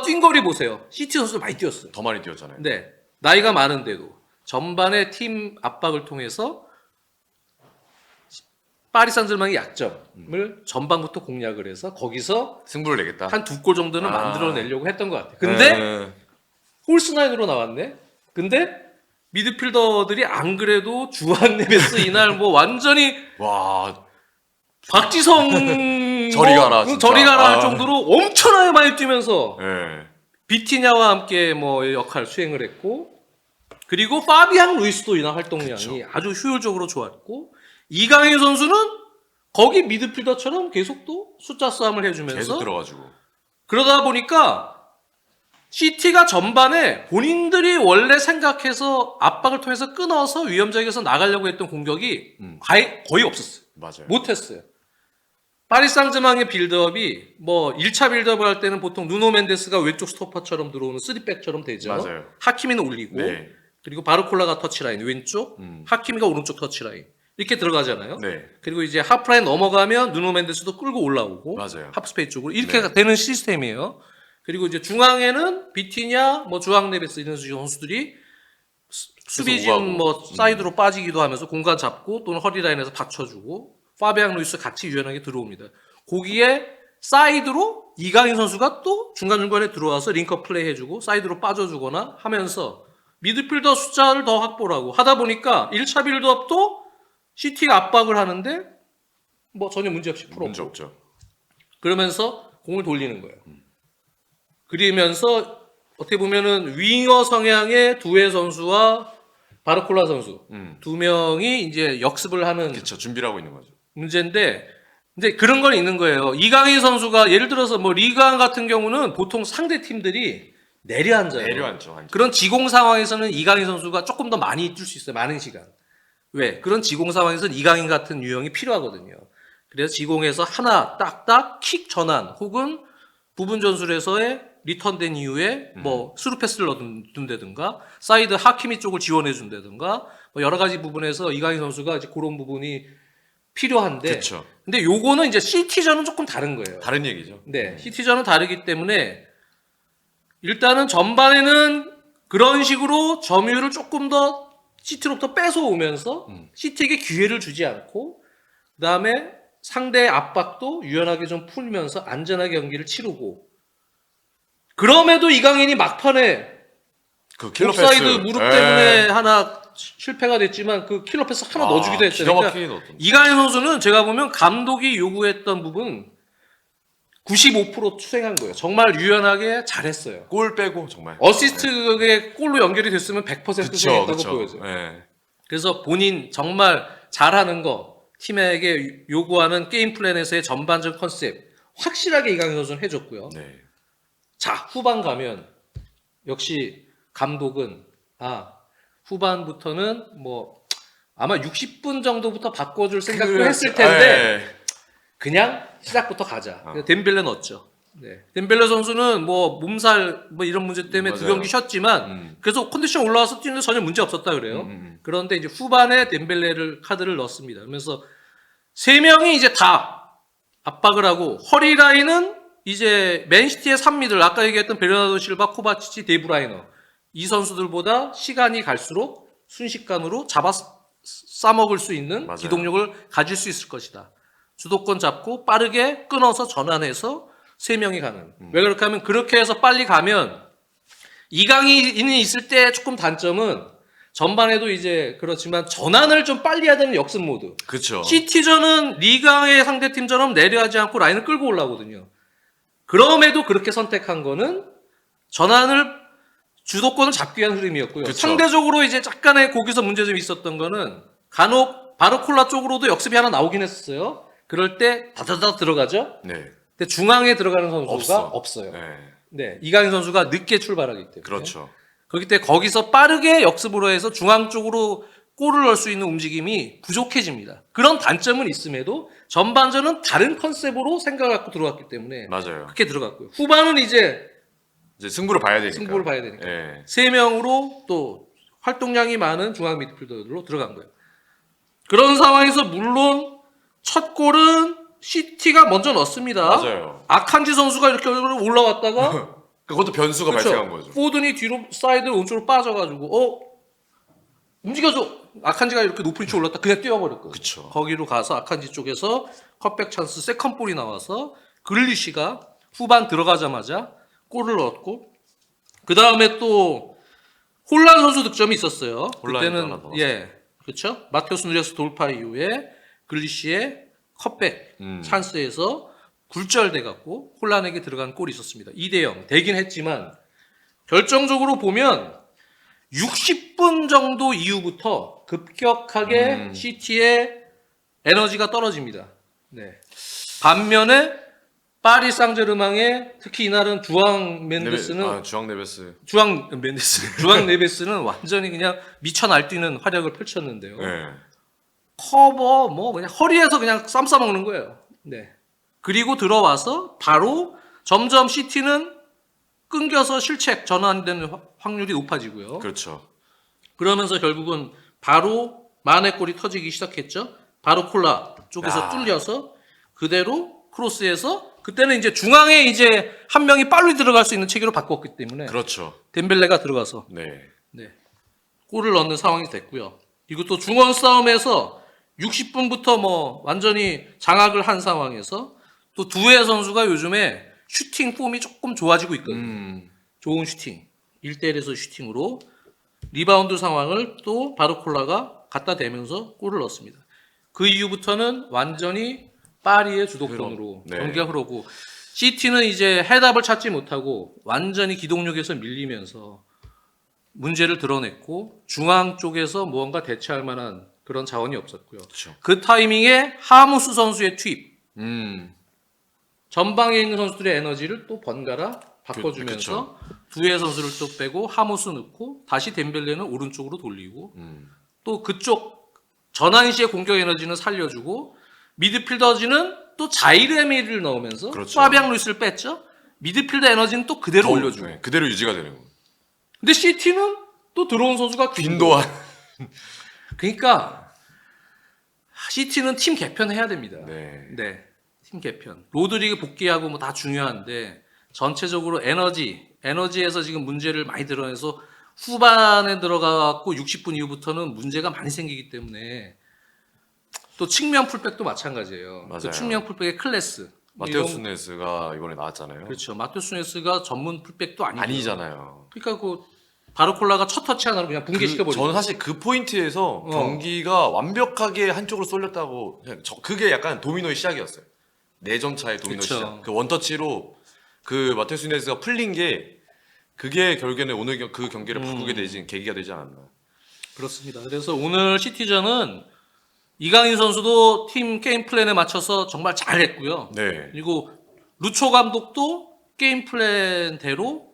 뛴 거리 보세요. 시티 선수들 많이 뛰었어요. 더 많이 뛰었잖아요. 네. 나이가 많은데도 전반에 팀 압박을 통해서 파리 생제르맹의 약점을 전반부터 공략을 해서 거기서 승부를 내겠다. 한 2골 정도는 아. 만들어내려고 했던 것 같아요. 근데 네. 홀스9으로 나왔네. 근데 미드필더들이 안 그래도 주한 네베스 이날 뭐 완전히 와 박지성 저리 가라, 진짜. 저리 가라 할 아. 정도로 엄청나게 많이 뛰면서 네. 비티냐와 함께 뭐 역할 수행을 했고, 그리고 파비앙 루이스도 이날 활동량이 그쵸. 아주 효율적으로 좋았고, 이강인 선수는 거기 미드필더처럼 계속 또 숫자 싸움을 해주면서 계속 들어가지고. 그러다 보니까 시티가 전반에 본인들이 원래 생각해서 압박을 통해서 끊어서 위험지역에서 나가려고 했던 공격이 거의 없었어요. 맞아요. 못했어요. 파리 생제르맹의 빌드업이 뭐 1차 빌드업을 할 때는 보통 누노 멘데스가 왼쪽 스토퍼처럼 들어오는 3백처럼 되죠. 맞아요. 하키미는 올리고 네. 그리고 바르콜라가 터치라인 왼쪽, 하키미가 오른쪽 터치라인 이렇게 들어가잖아요. 네. 그리고 이제 하프라인 넘어가면 누노 멘데스도 끌고 올라오고 맞아요. 하프스페이스 쪽으로 이렇게 네. 되는 시스템이에요. 그리고 이제 중앙에는 비티냐, 뭐 주앙 네베스 이런 선수들이 수비진 오가고. 뭐 사이드로 빠지기도 하면서 공간 잡고 또는 허리 라인에서 받쳐주고 파비앙 루이스 같이 유연하게 들어옵니다. 거기에 사이드로 이강인 선수가 또 중간중간에 들어와서 링커 플레이 해주고 사이드로 빠져주거나 하면서 미드필더 숫자를 더 확보를 하고 하다 보니까 1차 빌드업도 시티가 압박을 하는데 뭐 전혀 문제없이 풀었고 문제 없죠. 그러면서 공을 돌리는 거예요. 그러면서 어떻게 보면은 윙어 성향의 두에 선수와 바르콜라 선수 두 명이 이제 역습을 하는 그렇죠. 준비를 하고 있는 거죠. 문제인데, 근데 그런 건 있는 거예요. 이강인 선수가 예를 들어서 뭐 리그안 같은 경우는 보통 상대 팀들이 내려앉아요. 내려앉죠. 완전. 그런 지공 상황에서는 이강인 선수가 조금 더 많이 뛸 수 있어요. 많은 시간. 왜? 그런 지공 상황에서는 이강인 같은 유형이 필요하거든요. 그래서 지공에서 하나 딱딱 킥 전환 혹은 부분 전술에서의 리턴된 이후에 뭐 스루 패스를 넣는다든가 사이드 하키미 쪽을 지원해 준다든가 뭐 여러 가지 부분에서 이강인 선수가 이제 그런 부분이 필요한데 그렇죠. 근데 요거는 이제 시티전은 조금 다른 거예요. 다른 얘기죠. 네, 시티전은 다르기 때문에 일단은 전반에는 그런 식으로 점유율을 조금 더 시티로부터 뺏어오면서 시티에게 기회를 주지 않고 그다음에 상대의 압박도 유연하게 좀 풀면서 안전하게 경기를 치르고 그럼에도 이강인이 막판에 그 킬러 옵사이드 패스. 무릎 예. 때문에 하나 실패가 됐지만 그 킬러 패스 하나 넣어주기도 했잖아요. 기가 그러니까 막히게 넣었던. 이강인 선수는 제가 보면 감독이 요구했던 부분 95% 수행한 거예요. 정말 유연하게 잘했어요. 골 빼고 정말. 어시스트에 골로 연결이 됐으면 100% 그쵸, 수행했다고 그쵸. 보여져요. 예. 그래서 본인 정말 잘하는 거 팀에게 요구하는 게임 플랜에서의 전반적 컨셉 확실하게 이강인 선수는 해줬고요. 네. 자, 후반 가면 역시 감독은 후반부터는 뭐 아마 60분 정도부터 바꿔줄 생각도 했을 텐데 예. 그냥 시작부터 가자. 덴벨레 넣었죠. 네. 덴벨레 선수는 뭐 몸살 뭐 이런 문제 때문에 두 맞아요. 경기 쉬었지만 그래서 컨디션 올라와서 뛰는데 전혀 문제 없었다 그래요. 그런데 이제 후반에 덴벨레를 카드를 넣었습니다. 그러면서 세 명이 이제 다 압박을 하고 허리 라인은 이제 맨시티의 3미들 아까 얘기했던 베르나르도 실바, 코바치치, 데브라이너 이 선수들보다 시간이 갈수록 순식간으로 싸먹을 수 있는 맞아요. 기동력을 가질 수 있을 것이다. 주도권 잡고 빠르게 끊어서 전환해서 세 명이 가는. 왜 그렇게 하면 그렇게 해서 빨리 가면 이강인이 있을 때 조금 단점은 전반에도 이제 그렇지만 전환을 좀 빨리 해야 되는 역습 모드. 그렇죠. 시티전은 리강의 상대팀처럼 내려하지 않고 라인을 끌고 올라오거든요. 그럼에도 그렇게 선택한 거는 전환을 주도권을 잡기 위한 흐름이었고요. 그쵸. 상대적으로 이제 약간의 거기서 문제점이 있었던 거는 간혹 바르콜라 쪽으로도 역습이 하나 나오긴 했었어요. 그럴 때 다다다 들어가죠. 네. 근데 중앙에 들어가는 선수가 없어. 없어요. 네. 네, 이강인 선수가 늦게 출발하기 때문에. 그렇죠. 그렇기 때문에 거기서 빠르게 역습으로 해서 중앙 쪽으로 골을 넣을 수 있는 움직임이 부족해집니다. 그런 단점은 있음에도 전반전은 다른 컨셉으로 생각을 갖고 들어갔기 때문에 맞아요. 그렇게 들어갔고요. 후반은 이제 승부를 봐야 되니까. 승부를 봐야 되니까. 예. 3명으로 또 활동량이 많은 중앙 미드필더로 들어간 거예요. 그런 상황에서 물론 첫 골은 시티가 먼저 넣습니다. 맞아요. 아칸지 선수가 이렇게 올라왔다가 그것도 변수가 그렇죠. 발생한 거죠. 포든이 뒤로 사이드 오른쪽으로 빠져가지고 움직여줘. 아칸지가 이렇게 높은 위치에 올랐다 그냥 뛰어버렸거든요. 그쵸. 거기로 가서 아칸지 쪽에서 컷백 찬스 세컨볼이 나와서 그릴리시가 후반 들어가자마자 골을 넣었고 그 다음에 또 홀란 선수 득점이 있었어요. 홀란이 또 하나 그때는 넣었어요. 그렇죠. 마테오스 누리아스 돌파 이후에 그릴리시의 컷백 찬스에서 굴절돼 갖고 홀란에게 들어간 골이 있었습니다. 2대0 되긴 했지만 결정적으로 보면 60분 정도 이후부터 급격하게 시티의 에너지가 떨어집니다. 네. 반면에 파리 상제르맹의 특히 이날은 주앙 멘데스는 주앙 네베스. 주앙 네베스는 완전히 그냥 미쳐 날뛰는 활약을 펼쳤는데요. 네. 커버 그냥 허리에서 그냥 쌈 싸먹는 거예요. 네. 그리고 들어와서 바로 점점 시티는 끊겨서 실책 전환되는 확률이 높아지고요. 그렇죠. 그러면서 결국은 바로 만의 골이 터지기 시작했죠. 바로 콜라 쪽에서 뚫려서 그대로 크로스해서 그때는 이제 중앙에 이제 한 명이 빨리 들어갈 수 있는 체계로 바꿨기 때문에 그렇죠. 덴벨레가 들어가서 네. 골을 넣는 상황이 됐고요. 그리고 또 중원 싸움에서 60분부터 완전히 장악을 한 상황에서 또 두에 선수가 요즘에 슈팅 폼이 조금 좋아지고 있거든요. 좋은 슈팅. 1대1에서 슈팅으로 리바운드 상황을 또 바르콜라가 갖다 대면서 골을 넣었습니다. 그 이후부터는 완전히 파리의 주도권으로 네. 경기가 흐르고 시티는 이제 해답을 찾지 못하고 완전히 기동력에서 밀리면서 문제를 드러냈고 중앙 쪽에서 무언가 대체할 만한 그런 자원이 없었고요. 그렇죠. 그 타이밍에 하무스 선수의 투입. 음. 전방에 있는 선수들의 에너지를 또 번갈아 바꿔주면서 두의 선수를 또 빼고 하무스 넣고 다시 덴벨레는 오른쪽으로 돌리고 또 그쪽 전환 시의 공격 에너지는 살려주고 미드필더지는 또 자이레미를 넣으면서 그렇죠. 파비앙 루이스를 뺐죠. 미드필더 에너지는 또 그대로 올려주고. 네, 그대로 유지가 되는 거. 근데 시티는 또 들어온 선수가 빈도한. 그러니까 시티는 팀 개편해야 됩니다. 네. 팀 개편. 로드리그 복귀하고 다 중요한데 전체적으로 에너지에서 지금 문제를 많이 드러내서 후반에 들어가고 60분 이후부터는 문제가 많이 생기기 때문에 또 측면 풀백도 마찬가지예요. 맞아요. 그 측면 풀백의 클래스. 마테오스 네스가 이번에 나왔잖아요. 그렇죠. 마테오스 네스가 전문 풀백도 아니고. 아니잖아요. 그러니까 바르콜라가 첫 터치 하나로 그냥 붕괴시켜버리죠. 저는 사실 그 포인트에서 경기가 완벽하게 한쪽으로 쏠렸다고 그게 약간 도미노의 시작이었어요. 4점 차의 도미노 그쵸. 시작. 그 원터치로 그 마테오스 네스가 풀린 게 그게 결국에는 오늘 그 경기를 바꾸게 되지 계기가 되지 않았나. 그렇습니다. 그래서 오늘 시티전은 이강인 선수도 팀 게임 플랜에 맞춰서 정말 잘했고요. 네. 그리고 루초 감독도 게임 플랜대로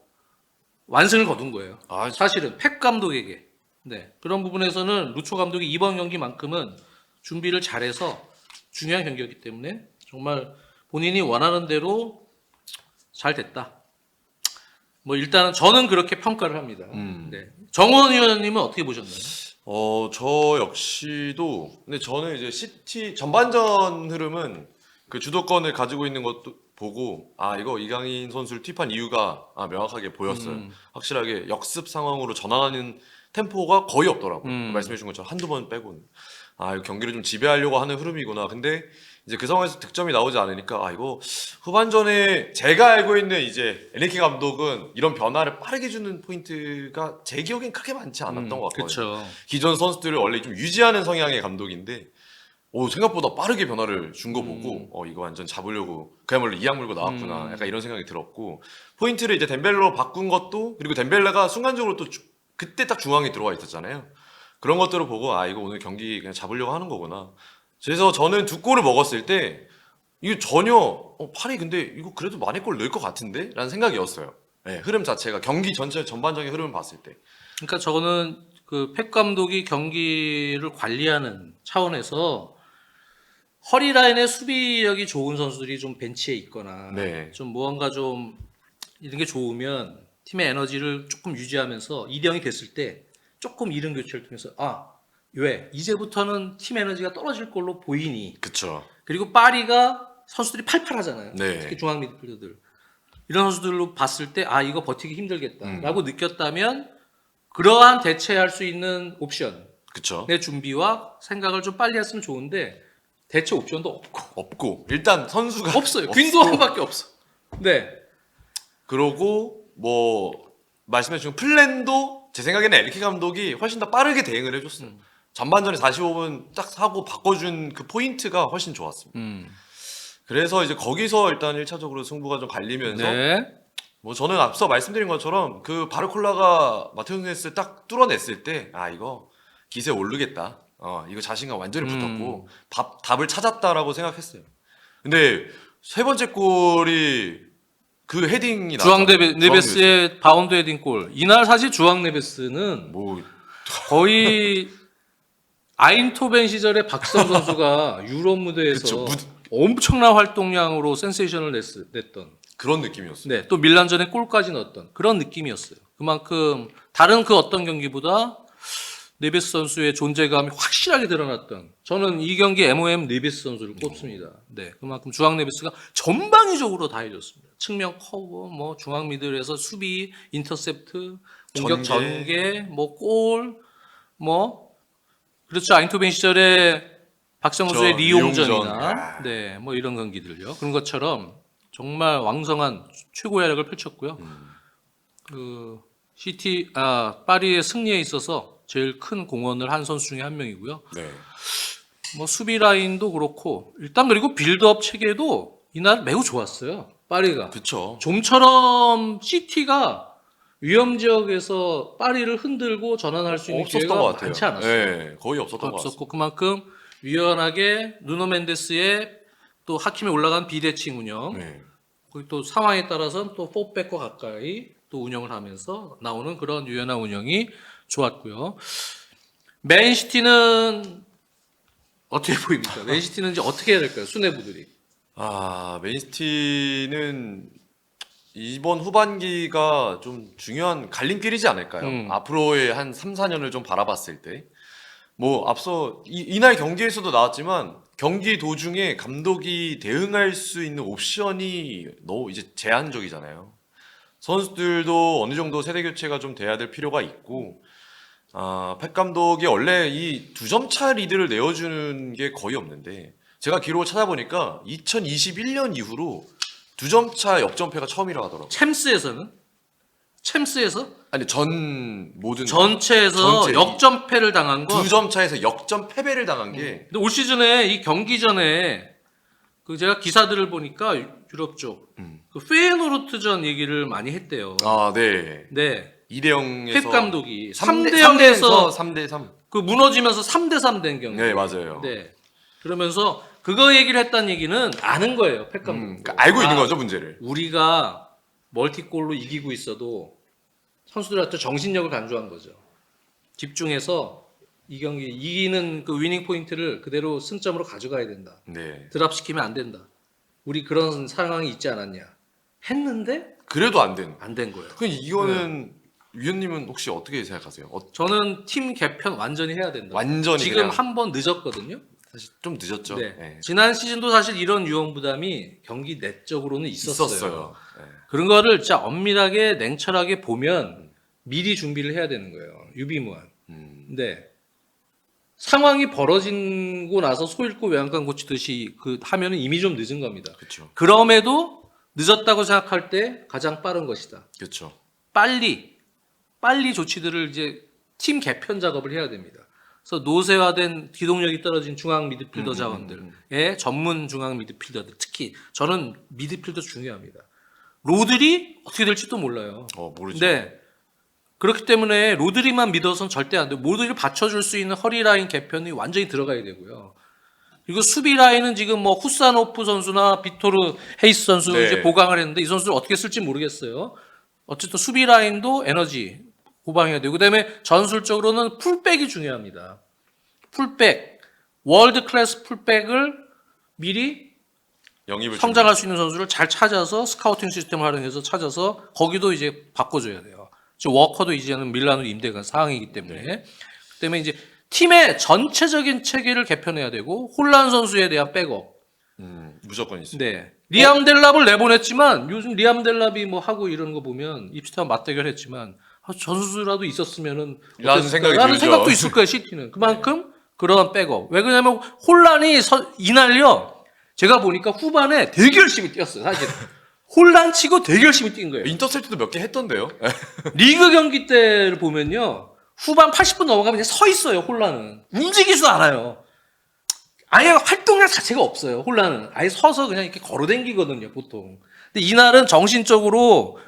완승을 거둔 거예요. 사실은 펩 감독에게. 네. 그런 부분에서는 루초 감독이 이번 경기만큼은 준비를 잘해서 중요한 경기였기 때문에 정말 본인이 원하는 대로 잘 됐다. 일단은 저는 그렇게 평가를 합니다. 네. 정원 위원님은 어떻게 보셨나요? 저 역시도 근데 저는 이제 시티 전반전 흐름은 그 주도권을 가지고 있는 것도 보고 이거 이강인 선수를 투입한 이유가 명확하게 보였어요. 확실하게 역습 상황으로 전환하는 템포가 거의 없더라고요. 말씀해 주신 것처럼 한두 번 빼고는 이거 경기를 좀 지배하려고 하는 흐름이구나. 근데 이제 그 상황에서 득점이 나오지 않으니까 아 이거 후반전에 제가 알고 있는 이제 엔리케 감독은 이런 변화를 빠르게 주는 포인트가 제 기억엔 크게 많지 않았던 것 같거든요. 그렇죠. 기존 선수들을 원래 좀 유지하는 성향의 감독인데 생각보다 빠르게 변화를 준 거 보고 이거 완전 잡으려고 그야말로 이악 물고 나왔구나 약간 이런 생각이 들었고 포인트를 이제 덴벨레로 바꾼 것도 그리고 덴벨레가 순간적으로 또 그때 딱 중앙에 들어와 있었잖아요. 그런 것들을 보고 아 이거 오늘 경기 그냥 잡으려고 하는 거구나. 그래서 저는 두 골을 먹었을 때 이거 전혀 파리 근데 이거 그래도 많이 골 넣을 것 같은데? 라는 생각이었어요. 네, 흐름 자체가 경기 전체 전반적인 흐름을 봤을 때. 그러니까 저거는 그 펩 감독이 경기를 관리하는 차원에서 허리 라인의 수비력이 좋은 선수들이 좀 벤치에 있거나 네. 좀 무언가 좀 이런 게 좋으면 팀의 에너지를 조금 유지하면서 2대0이 됐을 때 조금 이른 교체를 통해서 왜? 이제부터는 팀 에너지가 떨어질 걸로 보이니. 그쵸. 그리고 파리가 선수들이 팔팔하잖아요. 네. 특히 중앙 미드필더들. 이런 선수들로 봤을 때 이거 버티기 힘들겠다라고 느꼈다면 그러한 대체할 수 있는 옵션의 그쵸. 준비와 생각을 좀 빨리 했으면 좋은데 대체 옵션도 없고 일단 선수가 없어요. 윈도우밖에 없어. 네. 그러고 뭐 말씀해 주신 플랜도 제 생각에는 엔리케 감독이 훨씬 더 빠르게 대응을 해줬어요. 전반전에 45분 딱 하고 바꿔준 그 포인트가 훨씬 좋았습니다. 그래서 이제 거기서 일단 1차적으로 승부가 좀 갈리면서 네. 뭐 저는 앞서 말씀드린 것처럼 그 바르콜라가 마테오 누네스를 딱 뚫어냈을 때 이거 기세 오르겠다. 이거 자신감 완전히 붙었고 답을 찾았다라고 생각했어요. 근데 세 번째 골이 그 헤딩이 주앙 나왔잖아요. 네베스의 바운드 헤딩 골. 이날 사실 주앙 네베스는 뭐 거의 아인토벤 시절에 박지성 선수가 유럽 무대에서 그쵸, 엄청난 활동량으로 센세이션을 냈던 그런 느낌이었어요. 네, 또 밀란전에 골까지 넣었던 그런 느낌이었어요. 그만큼 다른 그 어떤 경기보다 네베스 선수의 존재감이 확실하게 드러났던 저는 이 경기 MOM 네베스 선수를 꼽습니다. 네, 그만큼 중앙 네베스가 전방위적으로 다 해줬습니다. 측면 커버, 뭐 중앙 미들에서 수비, 인터셉트, 공격 전개, 뭐 골, 뭐 그렇죠. 아인토벤 시절에 박성 선수의 리용전이나 네, 뭐 이런 경기들요. 그런 것처럼 정말 왕성한 최고의 활약을 펼쳤고요. 그 파리의 승리에 있어서 제일 큰 공헌을 한 선수 중에 한 명이고요. 네. 뭐 수비 라인도 그렇고 일단 그리고 빌드업 체계도 이날 매우 좋았어요. 파리가. 그쵸. 좀처럼 시티가 위험 지역에서 파리를 흔들고 전환할 수 있는 없었던 것 기회가 같아요. 많지 않았어요. 네, 거의 없었던 것 같아요. 없었고 그만큼 유연하게 누노 멘데스의 또 하킴에 올라간 비대칭 운영 네. 그리고 또 상황에 따라서는 또 4백과 가까이 또 운영을 하면서 나오는 그런 유연한 운영이 좋았고요. 맨시티는 어떻게 보입니까? 맨시티는 이제 어떻게 해야 될까요? 수뇌부들이. 맨시티는 이번 후반기가 좀 중요한 갈림길이지 않을까요? 앞으로의 한 3, 4년을 좀 바라봤을 때. 뭐 앞서 이날 경기에서도 나왔지만 경기 도중에 감독이 대응할 수 있는 옵션이 너무 이제 제한적이잖아요. 선수들도 어느 정도 세대 교체가 좀 돼야 될 필요가 있고 펩 감독이 원래 이 2점 차 리드를 내어주는 게 거의 없는데 제가 기록을 찾아보니까 2021년 이후로 2점 차 역전패가 처음이라 하더라고요. 챔스에서는? 챔스에서? 아니 모든 전체에서 전체 역전패를 당한 건 2점 차에서 역전 패배를 당한 게 근데 올 시즌에 이 경기 전에 그 제가 기사들을 보니까 유럽 쪽 그 페예노르트전 얘기를 많이 했대요. 네. 네. 2대 0에서 펩 감독이 3대 3대0에서 3대 3. 그 무너지면서 3대3 된 경기. 네, 맞아요. 네. 그러면서 그거 얘기를 했다는 얘기는 아는 거예요. 펩 감독. 그러니까 알고 있는 거죠, 문제를. 우리가 멀티골로 이기고 있어도 선수들한테 정신력을 간주한 거죠. 집중해서 이 경기 이기는 그 위닝 포인트를 그대로 승점으로 가져가야 된다. 네. 드랍시키면 안 된다. 우리 그런 상황이 있지 않았냐. 했는데 그래도 안 된. 안 된 거예요. 그럼 이거는 위원님은 혹시 어떻게 생각하세요? 저는 팀 개편 완전히 해야 된다. 완전히 지금 그냥 한 번 늦었거든요. 사실 좀 늦었죠. 네. 네. 지난 시즌도 사실 이런 유형 부담이 경기 내적으로는 있었어요. 네. 그런 거를 진짜 엄밀하게 냉철하게 보면 미리 준비를 해야 되는 거예요. 유비무한. 네. 상황이 벌어지고 나서 소 잃고 외양간 고치듯이 그 하면은 이미 좀 늦은 겁니다. 그렇죠. 그럼에도 늦었다고 생각할 때 가장 빠른 것이다. 그렇죠. 빨리 조치들을 이제 팀 개편 작업을 해야 됩니다. 그래서 노쇠화된 기동력이 떨어진 중앙 미드필더 자원들의 전문 중앙 미드필더들, 특히 저는 미드필더 중요합니다. 로드리 어떻게 될지도 몰라요. 모르죠. 네. 그렇기 때문에 로드리만 믿어서는 절대 안 돼요. 로드리를 받쳐줄 수 있는 허리 라인 개편이 완전히 들어가야 되고요. 그리고 수비 라인은 지금 뭐 후사노프 선수나 비토르 헤이스 선수 네. 이제 보강을 했는데 이 선수를 어떻게 쓸지 모르겠어요. 어쨌든 수비 라인도 에너지 보강해야 되고, 그다음에 전술적으로는 풀백이 중요합니다. 풀백, 월드 클래스 풀백을 미리 영입을 성장할 수 있는 선수를 잘 찾아서 스카우팅 시스템을 활용해서 찾아서 거기도 이제 바꿔줘야 돼요. 지금 워커도 이제는 밀라노 임대가 상황이기 때문에 그다음에 이제 팀의 전체적인 체계를 개편해야 되고 혼란 선수에 대한 백업. 무조건 있어요. 네. 리암 델랍을 내보냈지만 요즘 리암 델랍이 뭐 하고 이러는 거 보면 입스타와 맞대결했지만 전수라도 있었으면은 라는 생각이 라는 들죠. 생각도 있을 거예요, 시티는. 그만큼 그런 백업. 왜 그러냐면 혼란이 이날요. 제가 보니까 후반에 되게 열심히 뛰었어요, 사실. 혼란 치고 되게 열심히 뛴 거예요. 인터셉트도 몇 개 했던데요. 리그 경기 때를 보면요. 후반 80분 넘어가면 그냥 서 있어요, 혼란은. 움직이지도 않아요. 아예 활동량 자체가 없어요, 혼란은. 아예 서서 그냥 이렇게 걸어댕기거든요, 보통. 근데 이날은 정신적으로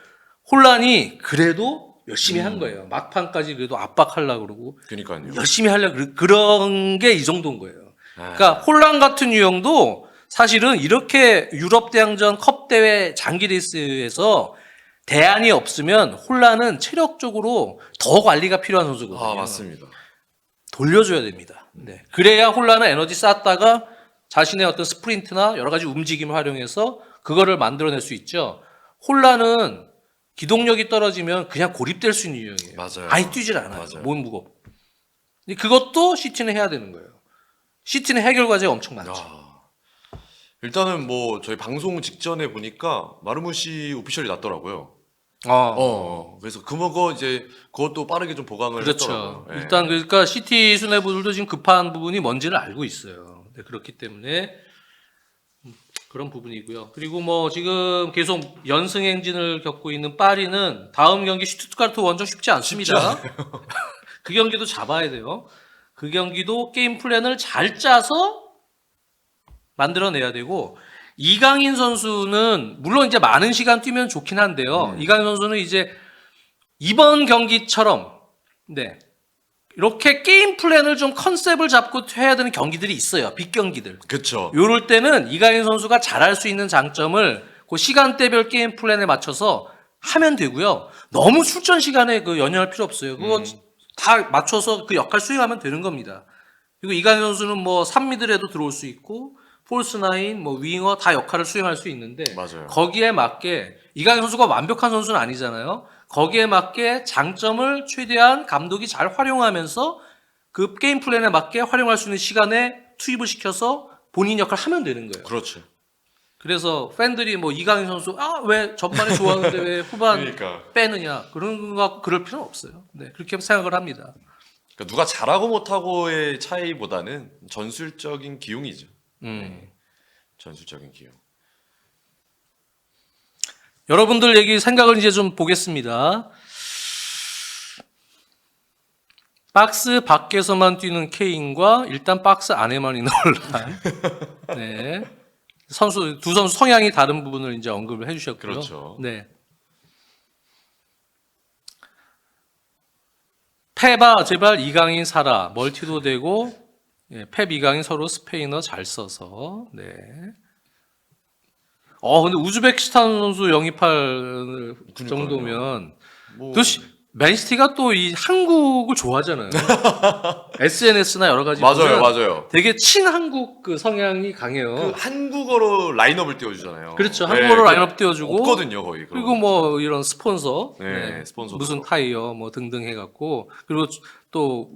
혼란이 그래도 열심히 한 거예요. 막판까지 그래도 압박하려고 그러고. 그러니까요. 열심히 하려고 그런 게 이 정도인 거예요. 아. 그러니까 혼란 같은 유형도 사실은 이렇게 유럽 대항전 컵 대회 장기 레이스에서 대안이 없으면 혼란은 체력적으로 더 관리가 필요한 선수거든요. 맞습니다. 돌려줘야 됩니다. 네. 그래야 혼란은 에너지 쌓았다가 자신의 어떤 스프린트나 여러 가지 움직임을 활용해서 그거를 만들어낼 수 있죠. 혼란은 기동력이 떨어지면 그냥 고립될 수 있는 유형이에요. 맞아요. 아예 뛰질 않아요. 맞아요. 몸 무겁고. 근데 그것도 시티는 해야 되는 거예요. 시티는 해결 과제가 엄청 많죠. 일단은 뭐 저희 방송 직전에 보니까 마르무시 오피셜이 났더라고요. 그래서 이제 그것도 빠르게 좀 보강을 그렇죠. 했더라고요. 예. 일단 그러니까 시티 수뇌부들도 지금 급한 부분이 뭔지를 알고 있어요. 네, 그렇기 때문에 그런 부분이고요. 그리고 뭐 지금 계속 연승 행진을 겪고 있는 파리는 다음 경기 슈투트가르트 원정 쉽지 않습니다. 그 경기도 잡아야 돼요. 그 경기도 게임 플랜을 잘 짜서 만들어내야 되고, 이강인 선수는 물론 이제 많은 시간 뛰면 좋긴 한데요. 이강인 선수는 이제 이번 경기처럼 이렇게 게임 플랜을 좀 컨셉을 잡고 해야 되는 경기들이 있어요. 빅 경기들. 그렇죠. 요럴 때는 이강인 선수가 잘할 수 있는 장점을 그 시간대별 게임 플랜에 맞춰서 하면 되고요. 너무 출전 시간에 그 연연할 필요 없어요. 그거 다 맞춰서 그 역할 수행하면 되는 겁니다. 그리고 이강인 선수는 뭐 3미들에도 들어올 수 있고 폴스나인, 뭐 윙어 다 역할을 수행할 수 있는데 맞아요. 거기에 맞게 이강인 선수가 완벽한 선수는 아니잖아요. 거기에 맞게 장점을 최대한 감독이 잘 활용하면서 그 게임 플랜에 맞게 활용할 수 있는 시간에 투입을 시켜서 본인 역할을 하면 되는 거예요. 그렇죠. 그래서 팬들이 뭐 이강인 선수 왜 전반에 좋았는데 왜 후반 그러니까. 빼느냐 그런 거 갖고 그럴 필요는 없어요. 네, 그렇게 생각을 합니다. 그러니까 누가 잘하고 못하고의 차이보다는 전술적인 기용이죠. 전술적인 기용. 여러분들 얘기 생각을 이제 좀 보겠습니다. 박스 밖에서만 뛰는 케인과 일단 박스 안에만 있는 혼란. 네. 두 선수 성향이 다른 부분을 이제 언급을 해주셨고요. 그렇죠. 네. 페바 제발 이강인 사라 멀티도 되고 펩 이강인 서로 스페인어 잘 써서 네. 근데 우즈베키스탄 선수 영입할 정도면 뭐 또 맨시티가 또 이 한국을 좋아하잖아요. SNS나 여러 가지 맞아요, 보면 맞아요. 되게 친한국 그 성향이 강해요. 그 한국어로 라인업을 띄워주잖아요. 그렇죠. 한국어로 라인업 띄워주고 없거든요, 거의. 그런 그리고 뭐 이런 스폰서, 네, 스폰서도 무슨 그렇고. 타이어 뭐 등등 해갖고 그리고 또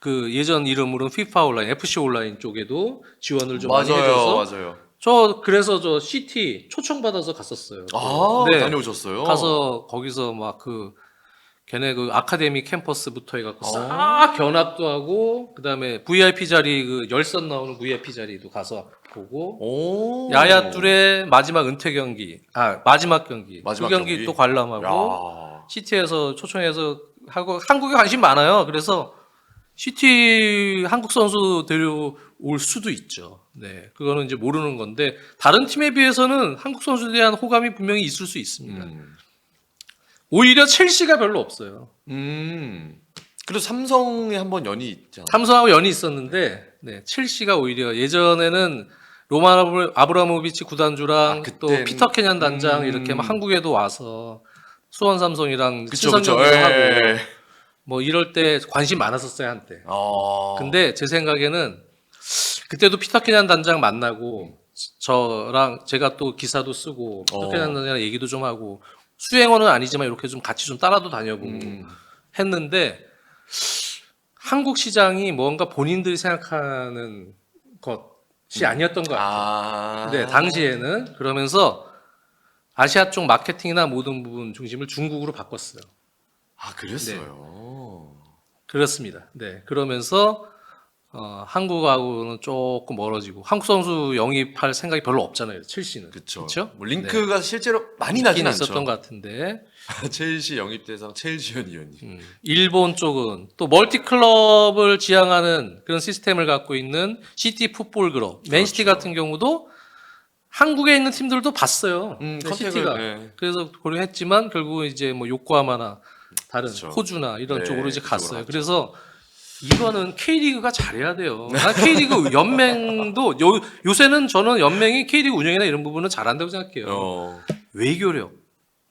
그 예전 이름으로는 FIFA 온라인, FC 온라인 쪽에도 지원을 좀 많이 해줘서 맞아요. 그래서 저 CT 초청받아서 갔었어요. 아, 네. 다녀오셨어요? 가서 거기서 막 그 걔네 그 아카데미 캠퍼스부터 해갖고 싹 견학도 하고 그다음에 VIP 자리 그 열선 나오는 VIP 자리도 가서 보고 오. 야야 둘의 마지막 은퇴 경기 마지막 경기 마지막 그 경기 경기? 또 관람하고 야. CT에서 초청해서 하고 한국에 관심 많아요. 그래서 CT 한국 선수 데려올 수도 있죠. 네, 그거는 이제 모르는 건데 다른 팀에 비해서는 한국 선수에 대한 호감이 분명히 있을 수 있습니다. 오히려 첼시가 별로 없어요. 그래도 삼성에 한번 연이 있잖아. 삼성하고 연이 있었는데 네, 첼시가 오히려 예전에는 로만 아브라모비치 구단주랑 또 그때는- 피터 캐년 단장 이렇게 막 한국에도 와서 수원 삼성이랑 그쵸, 친선 그쵸. 경기도 예. 하고 뭐 이럴 때 관심 많았었어요 한때. 어. 근데 제 생각에는 그때도 피터 캐년 단장 만나고 저랑 제가 또 기사도 쓰고 피터 캐년 단장이랑 얘기도 좀 하고 수행원은 아니지만 이렇게 좀 같이 좀 따라도 다녀보고 했는데 한국 시장이 뭔가 본인들이 생각하는 것이 아니었던 것 같아요. 네, 당시에는. 그러면서 아시아 쪽 마케팅이나 모든 부분 중심을 중국으로 바꿨어요. 아, 그랬어요. 그렇습니다. 네, 그러면서 한국하고는 조금 멀어지고 한국 선수 영입할 생각이 별로 없잖아요. 첼시는. 그쵸. 그쵸? 뭐 링크가 실제로 많이 나진 있긴 않죠. 있었던 것 같은데 첼시 영입 대상 첼시현 위원님. 일본 쪽은 또 멀티클럽을 지향하는 그런 시스템을 갖고 있는 시티 풋볼 그룹 맨시티 그렇죠. 같은 경우도 한국에 있는 팀들도 봤어요. 컨택을, 시티가. 네. 그래서 고려했지만 결국은 이제 뭐 요코하마나 다른 그렇죠. 호주나 이런 네, 쪽으로 이제 그쪽으로 갔어요. 갔죠. 그래서 이거는 K리그가 잘해야 돼요. 난 K리그 연맹도 요새는 저는 연맹이 K리그 운영이나 이런 부분은 잘한다고 생각해요. 외교력,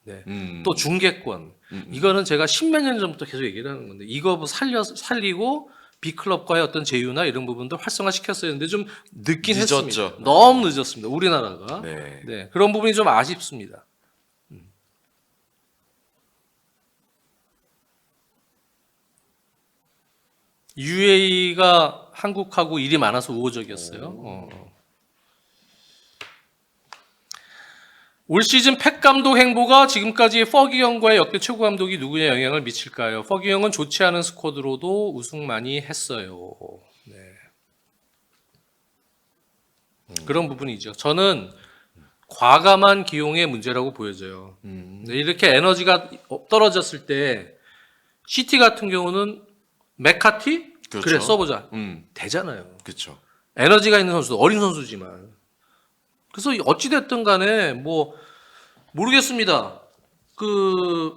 네. 또 중계권. 이거는 제가 십몇 년 전부터 계속 얘기를 하는 건데 이거 살리고 B클럽과의 어떤 제휴나 이런 부분도 활성화시켰어야 했는데 좀 늦긴 늦었죠. 했습니다. 너무 늦었습니다. 우리나라가. 네. 네, 그런 부분이 좀 아쉽습니다. UAE가 한국하고 일이 많아서 우호적이었어요. 올 시즌 펩 감독 행보가 지금까지 퍼기 형과의 역대 최고 감독이 누구에 영향을 미칠까요? 퍼기 형은 좋지 않은 스쿼드로도 우승 많이 했어요. 네. 그런 부분이죠. 저는 과감한 기용의 문제라고 보여져요. 네, 이렇게 에너지가 떨어졌을 때 시티 같은 경우는 메카티? 그렇죠. 그래 써보자. 되잖아요. 그렇죠. 에너지가 있는 선수도 어린 선수지만. 그래서 어찌됐든 간에 뭐 모르겠습니다. 그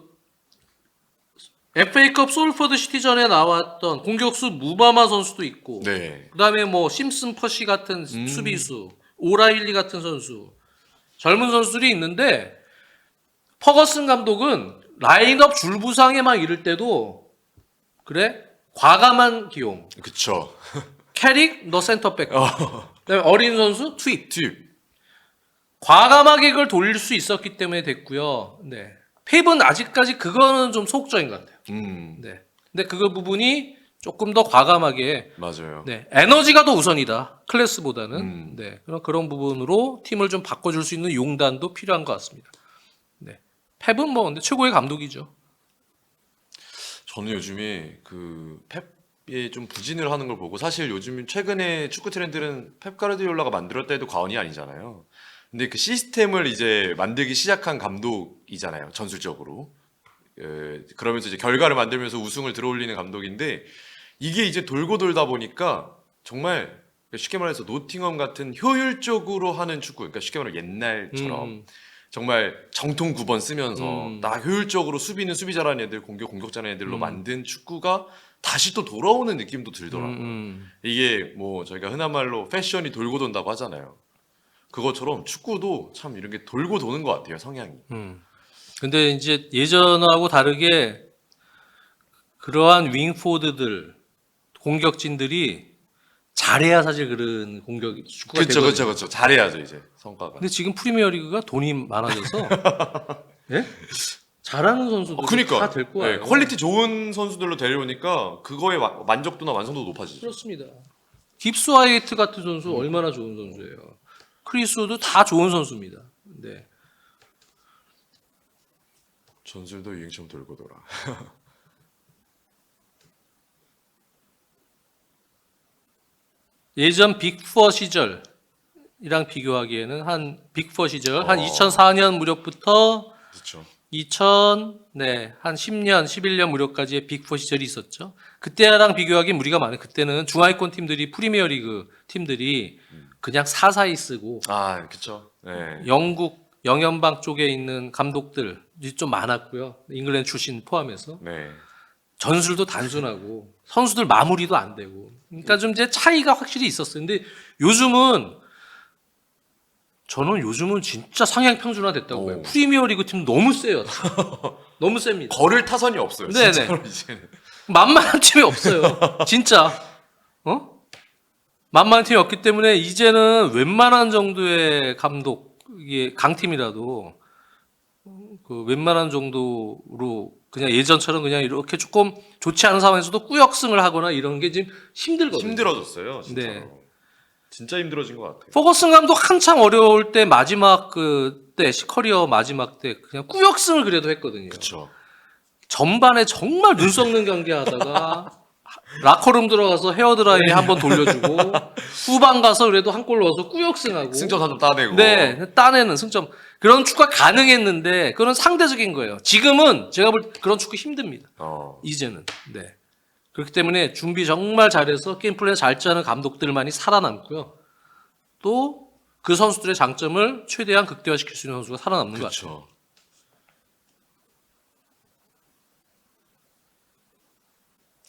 FA컵 솔포드 시티전에 나왔던 공격수 무바마 선수도 있고 네. 그다음에 뭐 심슨 퍼시 같은 수비수, 오라일리 같은 선수, 젊은 선수들이 있는데 퍼거슨 감독은 라인업 줄부상에 막 이럴 때도 그래 과감한 기용. 그쵸. 캐릭 너 센터백. 그다음에 어린 선수 투입. 팁. 과감하게 그걸 돌릴 수 있었기 때문에 됐고요. 네. 펩은 아직까지 그거는 좀 소극적인 것 같아요. 네. 근데 그 부분이 조금 더 과감하게 맞아요. 네, 에너지가 더 우선이다. 클래스보다는. 네, 그런 부분으로 팀을 좀 바꿔줄 수 있는 용단도 필요한 것 같습니다. 네, 펩은 뭐 근데 최고의 감독이죠. 저는 요즘에 그 펩이 좀 부진을 하는 걸 보고 사실 요즘 최근에 축구 트렌드는 펩 가르디올라가 만들었다 해도 과언이 아니잖아요. 근데 그 시스템을 이제 만들기 시작한 감독이잖아요. 전술적으로. 그러면서 이제 결과를 만들면서 우승을 들어올리는 감독인데 이게 이제 돌고 돌다 보니까 정말 쉽게 말해서 노팅엄 같은 효율적으로 하는 축구, 그러니까 쉽게 말하면 옛날처럼 정말 정통 9번 쓰면서 딱 효율적으로 수비는 수비 잘하는 애들, 공격 잘하는 애들로 만든 축구가 다시 또 돌아오는 느낌도 들더라고요. 이게 뭐 저희가 흔한 말로 패션이 돌고 돈다고 하잖아요. 그것처럼 축구도 참 이런 게 돌고 도는 것 같아요, 성향이. 근데 이제 예전하고 다르게 그러한 윙포드들, 공격진들이 잘해야 사실 그런 공격 축구가 되거든요. 그렇죠. 잘해야죠 이제 성과가. 근데 지금 프리미어리그가 돈이 많아져서 예? 잘하는 선수들 그러니까 다 될 거예요. 퀄리티 좋은 선수들로 데려오니까 그거의 만족도나 완성도 높아지죠. 그렇습니다. 깁스 화이트 같은 선수 얼마나 좋은 선수예요. 크리스도 다 좋은 선수입니다. 네. 전술도 유행처럼 돌고 돌아. 예전 빅4 시절이랑 비교하기에는 한 빅4 시절 한 어. 2004년 무렵부터 그렇죠. 한 10년, 11년 무렵까지의 빅4 시절이 있었죠. 그때랑 비교하기엔 무리가 많아요. 그때는 중하위권 팀들이 프리미어리그 팀들이 그냥 사사히 쓰고 아, 그렇죠. 네. 영국 영연방 쪽에 있는 감독들이 좀 많았고요. 잉글랜드 출신 포함해서 네. 전술도 단순하고 선수들 마무리도 안 되고 그러니까 좀 이제 차이가 확실히 있었어요. 근데 요즘은 진짜 상향 평준화 됐다고 봐요. 오. 프리미어리그 팀 너무 세요. 너무 셉니다. 걸을 타선이 없어요. 네네. 진짜로 이제는. 만만한 팀이 없어요. 진짜. 만만한 팀이 없기 때문에 이제는 웬만한 정도의 감독, 이게 강팀이라도 그 웬만한 정도로 그냥 예전처럼 그냥 이렇게 조금 좋지 않은 상황에서도 꾸역승을 하거나 이런 게 지금 힘들거든요. 힘들어졌어요. 진짜로. 네. 진짜 힘들어진 것 같아요. 퍼거슨 감독 한창 어려울 때 마지막 그때 커리어 마지막 때 그냥 꾸역승을 그래도 했거든요. 그렇죠. 전반에 정말 눈 썩는 경기하다가 라커룸 들어가서 헤어드라이 한번 돌려주고 후반 가서 그래도 한 골 넣어서 꾸역승하고 승점 4점 따내고. 네, 따내는 승점 그런 축구가 가능했는데 그건 상대적인 거예요. 지금은 제가 볼 때 그런 축구 힘듭니다. 이제는 네 그렇기 때문에 준비 정말 잘해서 게임 플랜 잘 짜는 감독들만이 살아남고요. 또 그 선수들의 장점을 최대한 극대화시킬 수 있는 선수가 살아남는 것 같아요. 그렇죠.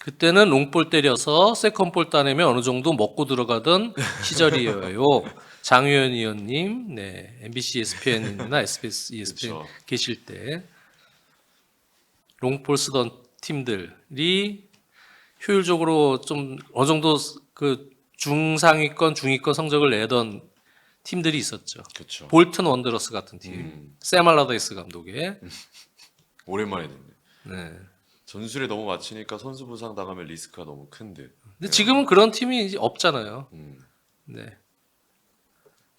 그때는 롱볼 때려서 세컨볼 따내면 어느 정도 먹고 들어가던 시절이에요. 장유현 의원님, 네, MBC ESPN이나 SBS ESPN 그렇죠. 계실 때 롱볼 쓰던 팀들이 효율적으로 좀 어느 정도 그 중상위권, 중위권 성적을 내던 팀들이 있었죠. 그렇죠. 볼튼 원더러스 같은 팀, 샘 알라다이스 감독의. 오랜만에 듣네. 네. 전술에 너무 맞추니까 선수 부상 당하면 리스크가 너무 큰데. 근데 지금은 그런 팀이 이제 없잖아요. 음. 네.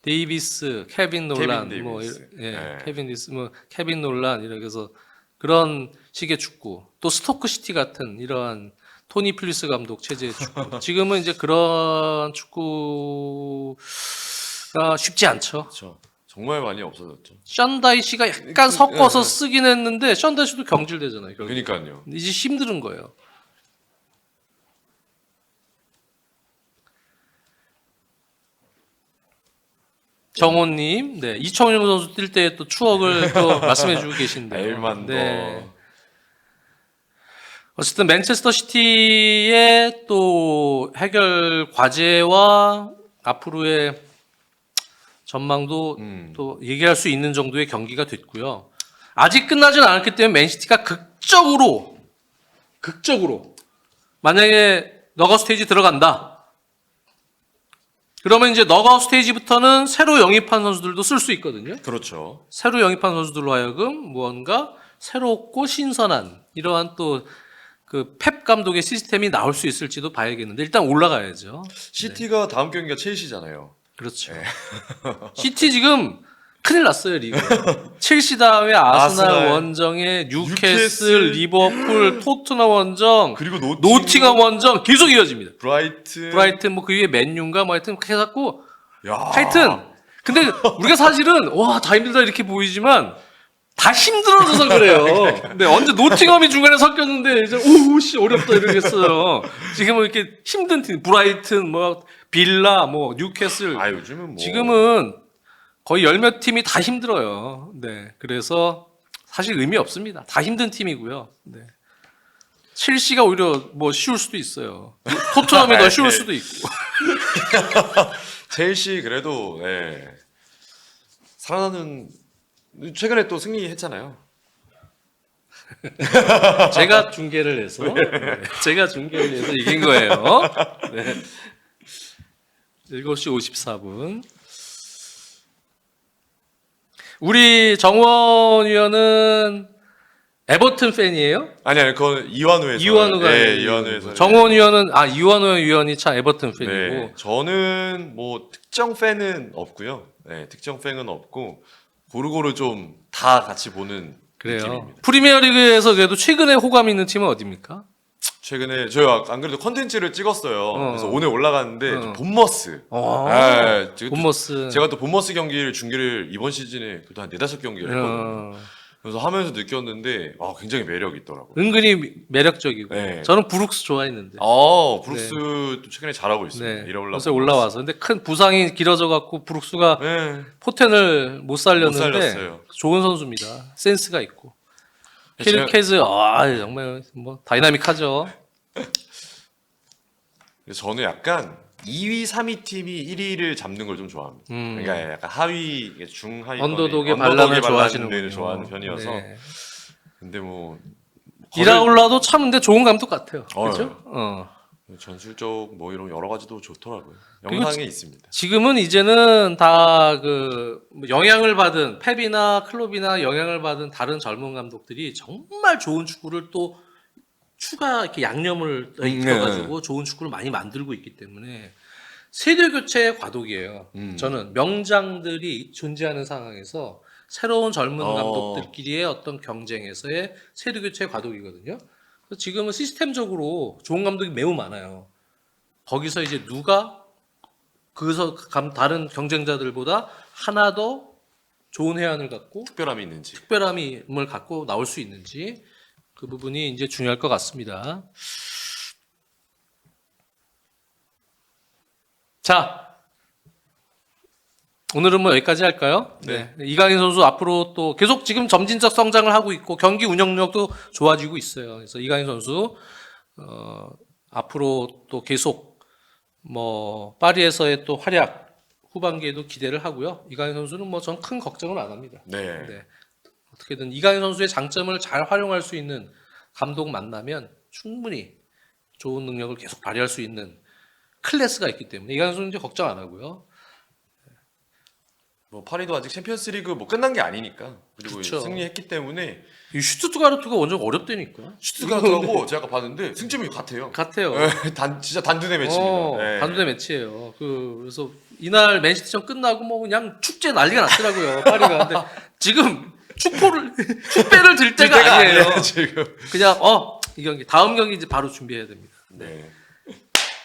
데이비스, 케빈 놀란, 케빈 뭐, 데이비스. 네. 케빈 놀란 이렇게 해서 그런 식의 축구, 또 스토크 시티 같은 이러한 토니 필리스 감독 체제의 축구. 지금은 이제 그런 축구가 쉽지 않죠. 그렇죠. 정말 많이 없어졌죠. 션다이시가 약간 섞어서 쓰긴 했는데 션다이시도 경질되잖아요. 결국. 그러니까요. 이제 힘든 거예요. 정호님, 네, 이청용 선수 뛸 때 또 추억을 또 말씀해주고 계신데요. 알만도. 네. 어쨌든 맨체스터 시티의 또 해결 과제와 앞으로의 전망도 또 얘기할 수 있는 정도의 경기가 됐고요. 아직 끝나진 않았기 때문에 맨시티가 극적으로 만약에 너가웃 스테이지 들어간다. 그러면 이제 너가웃 스테이지부터는 새로 영입한 선수들도 쓸 수 있거든요. 그렇죠. 새로 영입한 선수들로 하여금 무언가 새롭고 신선한 이러한 또 그 펩 감독의 시스템이 나올 수 있을지도 봐야겠는데 일단 올라가야죠. 시티가 다음 경기가 첼시잖아요. 그렇죠. 시티 지금 큰일 났어요, 리그. 첼시 다음에 아스날 아스날, 원정에 뉴캐슬, 뉴캐슬, 리버풀, 토트넘 원정, 그리고 노팅엄 원정 계속 이어집니다. 브라이튼 뭐 그 위에 맨유인가 뭐 하여튼 해갖고 야. 하여튼 근데 우리가 사실은 와 다 힘들다 이렇게 보이지만 다 힘들어져서 그래요. 근데 언제 노팅엄이 중간에 섞였는데 이제 오씨 어렵다 이러겠어요. 지금은 이렇게 힘든 팀 브라이튼 뭐 빌라 뭐 뉴캐슬 아, 요즘은 뭐 지금은 거의 열 몇 팀이 다 힘들어요. 네. 그래서 사실 의미 없습니다. 다 힘든 팀이고요. 네. 첼시가 오히려 뭐 쉬울 수도 있어요. 토트넘이 더 쉬울 수도 있고. 첼시 그래도 살아나는 최근에 또 승리했잖아요. 제가 중계를 해서 제가 중계를 해서 이긴 거예요. 네. 7시 54분. 우리 정원 위원은 에버튼 팬이에요? 아니 그건 이완우에서. 이완우가 네, 이완우에서. 정원 위원은 이완우 위원이 참 에버튼 팬이고. 네, 저는 뭐 특정 팬은 없고요. 네, 특정 팬은 없고 고루고루 좀 다 같이 보는 그래요. 느낌입니다. 프리미어리그에서 그래도 최근에 호감 있는 팀은 어디입니까? 최근에 저희 안 그래도 컨텐츠를 찍었어요. 그래서 오늘 올라갔는데 어. 본머스. 본머스. 제가 또 본머스 경기를 중계를 이번 시즌에 그래도 한 4-5경기를 했거든요. 어, 그래서 하면서 느꼈는데 굉장히 매력이 있더라고요. 은근히 매력적이고. 네. 저는 브룩스 좋아했는데. 브룩스도 최근에 잘하고 있습니다. 네. 1월 그래서 올라와서. 근데 큰 부상이 길어져 갖고 브룩스가 네. 포텐을 못 살렸는데 살렸어요. 좋은 선수입니다. 센스가 있고. 제가- 키르케즈 정말 뭐 다이나믹하죠. 저는 약간 2위, 3위 팀이 1위를 잡는 걸 좀 좋아합니다. 음. 그러니까 약간 하위, 중하위 언더독의 반란을 좋아하시는 를 좋아하는 편이어서. 네. 근데 뭐 이라울라도 참 근데 좋은 감독 같아요. 어, 그렇죠? 전술적 뭐 이런 여러 가지도 좋더라고요. 그리고 영상에 있습니다. 지금은 이제는 다 그 영향을 받은 펩이나 클롭이나 영향을 받은 다른 젊은 감독들이 정말 좋은 축구를 또 추가 이렇게 양념을 입혀가지고 좋은 축구를 많이 만들고 있기 때문에 세대 교체의 과도기예요. 저는 명장들이 존재하는 상황에서 새로운 젊은 감독들끼리의 어떤 경쟁에서의 세대 교체의 과도기거든요. 그래서 지금은 시스템적으로 좋은 감독이 매우 많아요. 거기서 이제 누가 그래서 다른 경쟁자들보다 하나 더 좋은 해안을 갖고 특별함이 있는지. 특별함을 갖고 나올 수 있는지 그 부분이 이제 중요할 것 같습니다. 자, 오늘은 뭐 여기까지 할까요? 네. 이강인 선수 앞으로 또 계속 지금 점진적 성장을 하고 있고 경기 운영력도 좋아지고 있어요. 그래서 이강인 선수 앞으로 또 계속 뭐 파리에서의 또 활약 후반기에도 기대를 하고요. 이강인 선수는 뭐 전 큰 걱정은 안 합니다. 네. 네. 어떻게든 이강인 선수의 장점을 잘 활용할 수 있는 감독 만나면 충분히 좋은 능력을 계속 발휘할 수 있는 클래스가 있기 때문에 이강인 선수는 이제 걱정 안 하고요. 뭐 파리도 아직 챔피언스리그 뭐 끝난 게 아니니까. 그리고 그쵸. 승리했기 때문에 이 슈투트가르트가 완전 어렵다니까. 슈트가르트하고 제가 아까 봤는데 승점이 같아요. 같아요. 네, 진짜 단두대 매치입니다. 네. 단두대 매치예요. 그래서 이날 맨시티전 끝나고 뭐 그냥 축제 난리가 났더라고요. 파리가. 근데 지금 축배를 들 때가 아니에요. 지금. 그냥 이 경기 다음 경기 이제 바로 준비해야 됩니다. 네.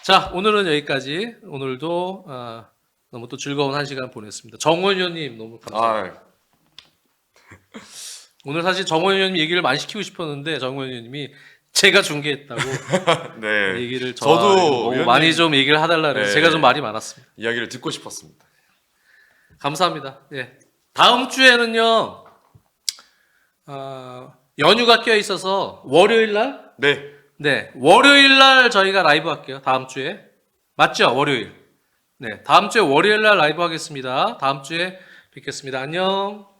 자, 오늘은 여기까지. 오늘도 너무 또 즐거운 한 시간 보냈습니다. 정원 의원님 너무 감사합니다. 오늘 사실 정원 의원님 얘기를 많이 시키고 싶었는데 정원 의원님이 제가 중계했다고 네. 얘기를 저도 너무 많이 좀 얘기를 해달라 그래서 네. 제가 좀 말이 많았습니다. 이야기를 듣고 싶었습니다. 감사합니다. 예. 다음 주에는요 연휴가 껴 있어서 월요일 날 네. 월요일 날 저희가 라이브 할게요. 다음 주에 맞죠? 월요일. 네, 다음 주에 월요일 날 라이브 하겠습니다. 다음 주에 뵙겠습니다. 안녕.